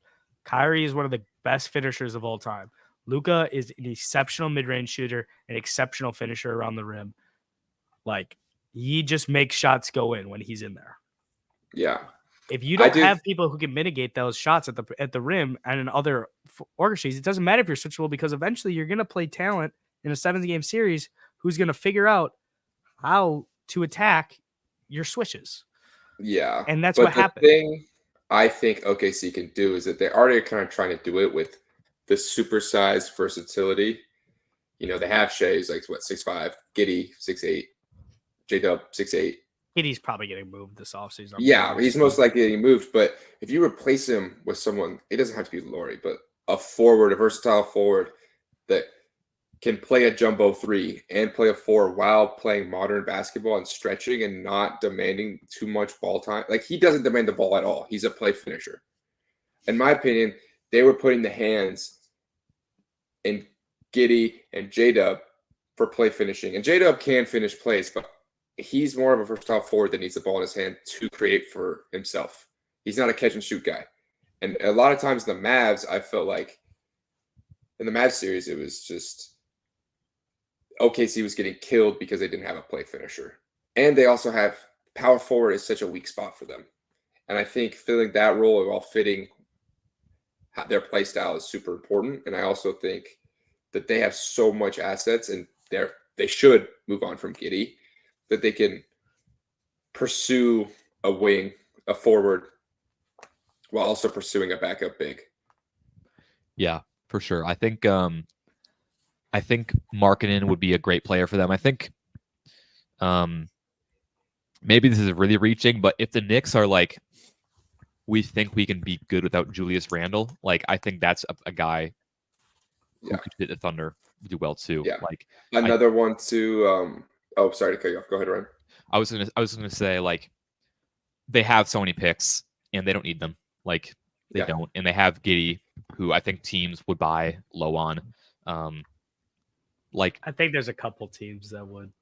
Kyrie is one of the best finishers of all time. Luka is an exceptional mid-range shooter, an exceptional finisher around the rim. Like, he just makes shots go in when he's in there. Yeah. If you I don't have people who can mitigate those shots at the rim and in other orchestras, it doesn't matter if you're switchable, because eventually you're going to play talent in a 7-game series who's going to figure out how to attack your switches. Yeah. And that's but what happened. The thing I think OKC can do is that they're already kind of trying to do it with the supersized versatility. You know, they have Shea's like 6'5", Giddey 6'8", J-Dub 6'8". He's probably getting moved this offseason. Yeah, he's most likely getting moved. But if you replace him with someone, it doesn't have to be Laurie, but a versatile forward that can play a jumbo 3 and play a 4 while playing modern basketball and stretching and not demanding too much ball time. Like, he doesn't demand the ball at all. He's a play finisher. In my opinion, they were putting the hands in Giddey and J-Dub for play finishing. And J-Dub can finish plays, but he's more of a versatile forward that needs the ball in his hand to create for himself. He's not a catch and shoot guy. And a lot of times the Mavs, I felt like in the Mavs series, it was just OKC was getting killed because they didn't have a play finisher. And they also have power forward is such a weak spot for them. And I think filling that role while fitting their play style is super important. And I also think that they have so much assets, and they should move on from Giddey, that they can pursue a wing, a forward, while also pursuing a backup big. Yeah, for sure. I think Markkanen would be a great player for them. I think Maybe this is really reaching, but if the Knicks are like, we think we can be good without Julius Randle, like I think that's a guy who could hit the Thunder do well too. Yeah. Like another one to oh, sorry to cut you off. Go ahead, Ryan. I was gonna say, like, they have so many picks and they don't need them. Like they don't, and they have Giddey, who I think teams would buy low on. Like I think there's a couple teams that would.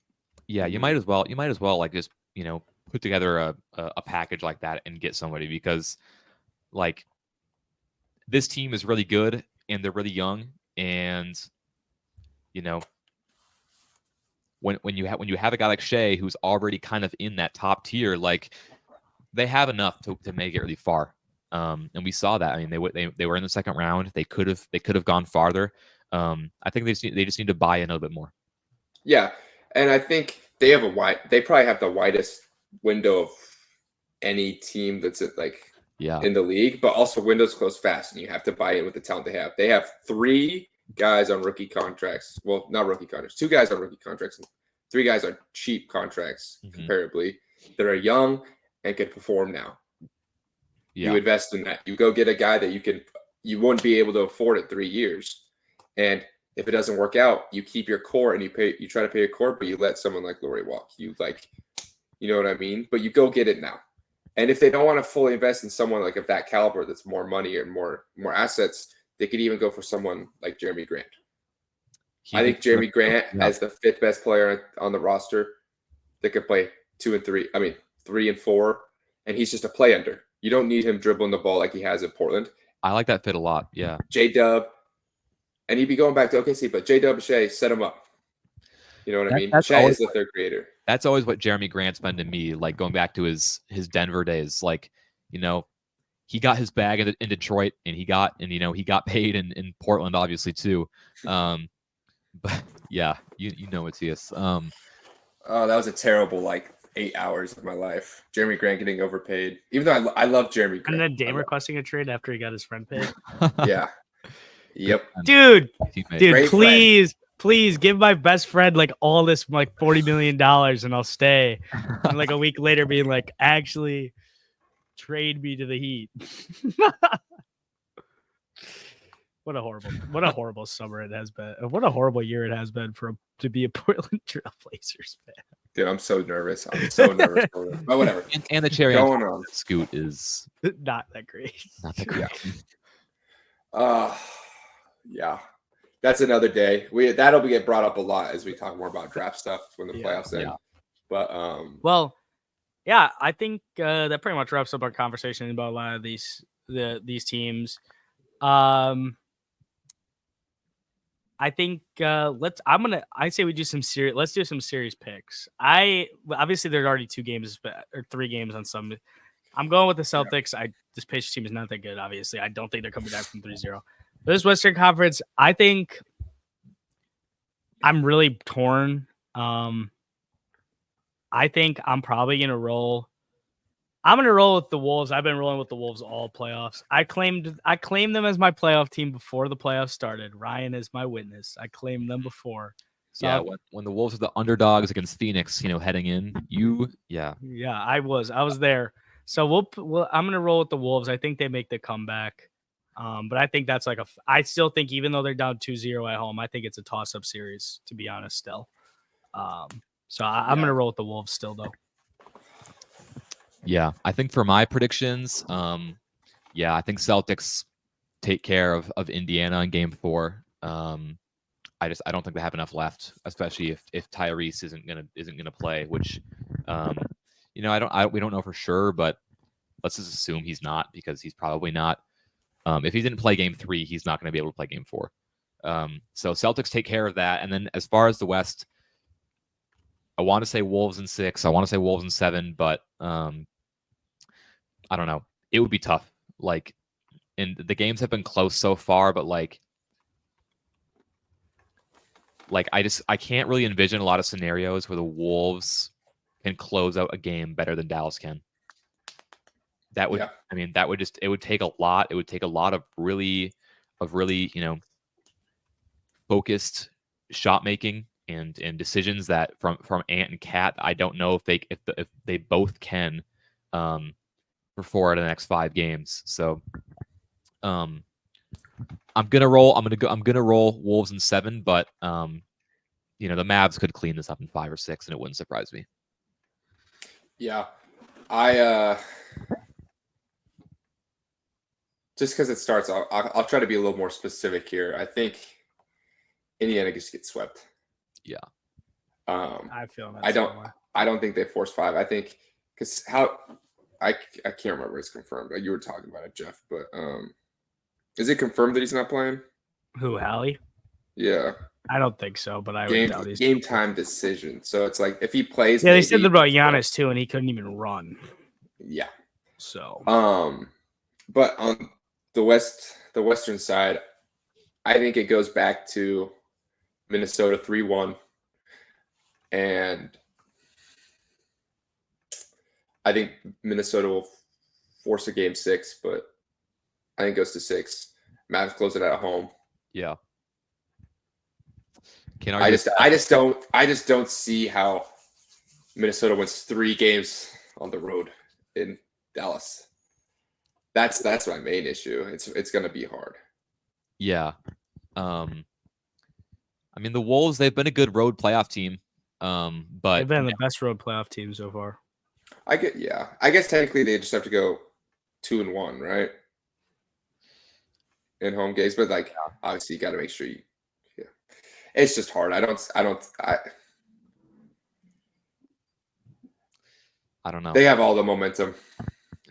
Yeah, you might as well like just put together a package like that and get somebody, because like this team is really good and they're really young, and when you have a guy like Shea who's already kind of in that top tier, like they have enough to make it really far. And we saw that. I mean, they were in the second round. They could have gone farther. I think they just need to buy in a little bit more. Yeah, and I think they probably have the widest window of any team that's in the league, but also windows close fast, and you have to buy in with the talent they have. They have 3 guys on rookie contracts. Well, not rookie contracts. 2 guys on rookie contracts, and 3 guys on cheap contracts, comparably, that are young and can perform now. Yeah. You invest in that. You go get a guy that you wouldn't be able to afford it 3 years, and if it doesn't work out, you keep your core and you try to pay your core, but you let someone like Laurie walk. You know what I mean? But you go get it now. And if they don't want to fully invest in someone like of that caliber, that's more money and more assets, they could even go for someone like Jeremy Grant. I think Jeremy Grant, as the 5th best player on the roster, that could play 2 and 3. I mean, 3 and 4, and he's just a play under. You don't need him dribbling the ball like he has in Portland. I like that fit a lot. Yeah. J-Dub. And he'd be going back to OKC, but J-Dub and Shea set him up. You know what I mean? Shea is the third creator. That's always what Jeremy Grant's been to me, like going back to his Denver days. Like, he got his bag in Detroit, and he got paid in Portland, obviously, too. But yeah, Matthias. Oh, that was a terrible 8 hours of my life. Jeremy Grant getting overpaid. Even though I love Jeremy Grant. And then Dame requesting a trade after he got his friend paid. Yeah. Yep. Dude, please give my best friend all this $40 million and I'll stay. And a week later being like, actually trade me to the Heat. What a horrible summer it has been. What a horrible year it has been to be a Portland Trail Blazers fan. Dude, I'm so nervous. But whatever. And the cherry on Scoot is not that great. Yeah. That's another day. That'll get brought up a lot as we talk more about draft stuff when the playoffs end. But well, yeah, I think that pretty much wraps up our conversation about a lot of these teams. I think let's do some serious picks. Obviously there's already 2 games or 3 games on some. I'm going with the Celtics. This Pacers team is not that good, obviously. I don't think they're coming back from 3-0. This Western Conference, I think I'm really torn. I think I'm probably going to roll. I'm going to roll with the Wolves. I've been rolling with the Wolves all playoffs. I claimed them as my playoff team before the playoffs started. Ryan is my witness. I claimed them before. So when the Wolves are the underdogs against Phoenix, heading in, I was there. So I'm going to roll with the Wolves. I think they make the comeback. But I think that's I still think even though they're down 2-0 at home, I think it's a toss-up series, to be honest, still. So I'm going to roll with the Wolves still, though. Yeah, I think for my predictions, I think Celtics take care of Indiana in Game 4. I don't think they have enough left, especially if Tyrese isn't gonna play, which we don't know for sure, but let's just assume he's not, because he's probably not. If he didn't play Game 3, he's not going to be able to play Game 4. So Celtics take care of that. And then as far as the West, I want to say Wolves in 6. I want to say Wolves in 7, but I don't know. It would be tough. And the games have been close so far, but I can't really envision a lot of scenarios where the Wolves can close out a game better than Dallas can. That would, it would take a lot. It would take a lot of really, focused shot making and decisions that from Ant and Cat. I don't know if they both can for 4 out of the next 5 games. So I'm gonna roll Wolves in 7, but you know, the Mavs could clean this up in 5 or 6, and it wouldn't surprise me. Yeah, I just because it starts, I'll try to be a little more specific here. I think Indiana just gets swept. Yeah. I feel that I don't. same way. I don't think they force 5. I think because I can't remember. It's confirmed. You were talking about it, Jeff. But is it confirmed that he's not playing? Who, Hallie? Yeah. I don't think so, but I would doubt he's game time decision. So it's like if he plays, yeah, they said that about Giannis too, and he couldn't even run. Yeah. So but on the western side, I think it goes back to Minnesota 3-1, and I think Minnesota will force a game 6, but I think it goes to 6. Mavs close it at home. Yeah. I just don't see how Minnesota wins 3 games on the road in Dallas. That's my main issue. It's going to be hard. Yeah. I mean, the Wolves, they've been a good road playoff team. But they've been the best road playoff team so far. I guess technically they just have to go 2-1, right? In home games, but like obviously you got to make sure you. Yeah, it's just hard. I don't know. They have all the momentum.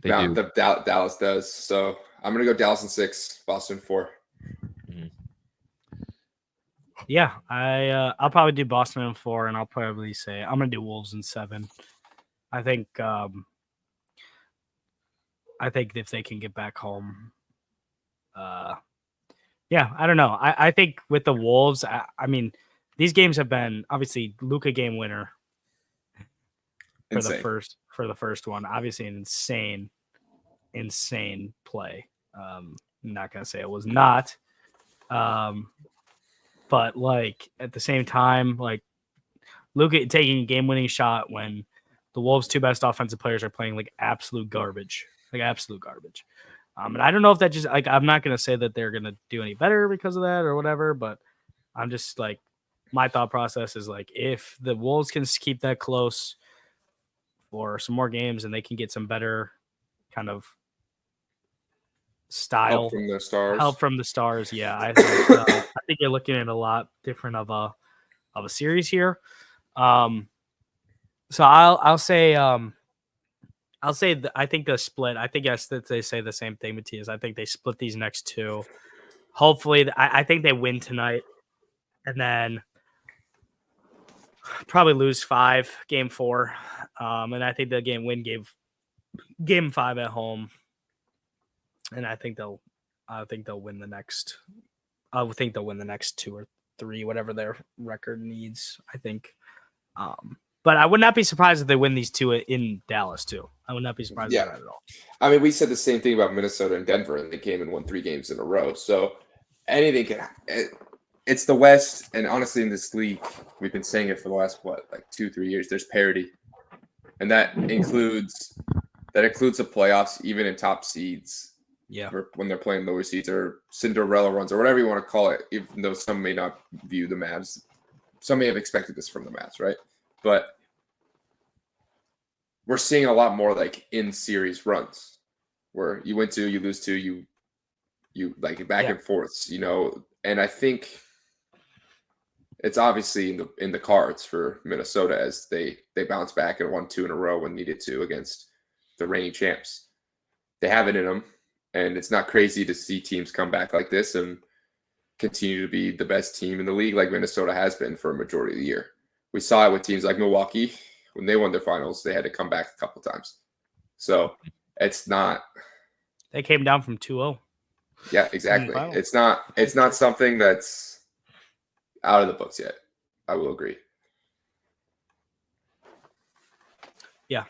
They do. Dallas does. So I'm gonna go Dallas in 6, Boston 4. Mm-hmm. Yeah, I'll probably do Boston in 4, and I'll probably say I'm gonna do Wolves in 7. I think if they can get back home, yeah, I don't know. I think with the Wolves, I mean, these games have been obviously Luka game winner for the first one. Obviously, an insane play. I'm not gonna say it was not, but like at the same time, like Luka taking a game winning shot when the Wolves' 2 best offensive players are playing like absolute garbage. And I don't know if that just like I'm not gonna say that they're gonna do any better because of that or whatever, but I'm just like my thought process is like if the Wolves can keep that close for some more games and they can get some better kind of style help from the stars. Yeah, I think you're looking at a lot different of a series here. So I'll say I think the split. I think yes that they say the same thing, Matthias. I think they split these next 2. Hopefully, I think they win tonight, and then probably lose 5 game 4. And I think the win game 5 at home, and I think they'll win the next. I would think they'll win the next 2 or 3, whatever their record needs. I think. But I would not be surprised if they win these 2 in Dallas too. I would not be surprised by that at all. I mean, we said the same thing about Minnesota and Denver, and they came and won 3 games in a row. So anything can. It's the West, and honestly, in this league, we've been saying it for the last 2-3 years. There's parity, and that includes the playoffs, even in top seeds. Yeah, when they're playing lower seeds or Cinderella runs or whatever you want to call it, even though some may not view the Mavs. Some may have expected this from the Mavs, right? But we're seeing a lot more like in series runs where you win 2, you lose 2, you like back and forths, and I think it's obviously in the cards for Minnesota as they bounce back and won 2 in a row when needed to against the reigning champs. They have it in them, and it's not crazy to see teams come back like this and continue to be the best team in the league like Minnesota has been for a majority of the year. We saw it with teams like Milwaukee. When they won their finals, they had to come back a couple times. So it's not. They came down from 2-0. Yeah, exactly. It's not something that's out of the books yet. I will agree. Yeah.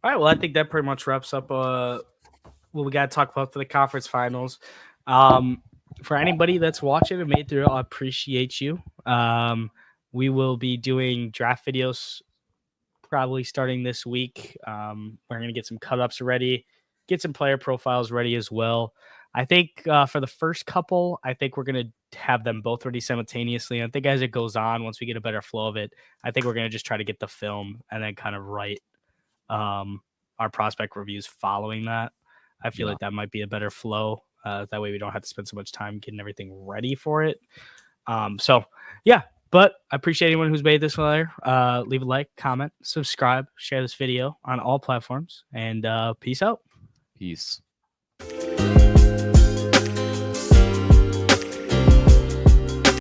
All right. Well, I think that pretty much wraps up what we got to talk about for the conference finals. For anybody that's watching and made through, I appreciate you. we will be doing draft videos probably starting this week. We're going to get some cut-ups ready, get some player profiles ready as well. I think for the first couple, I think we're going to have them both ready simultaneously. I think as it goes on, once we get a better flow of it, I think we're going to just try to get the film and then kind of write our prospect reviews following that. I feel like that might be a better flow. That way we don't have to spend so much time getting everything ready for it. So yeah, but I appreciate anyone who's made this layer. Leave a like, comment, subscribe, share this video on all platforms, and peace out. Peace.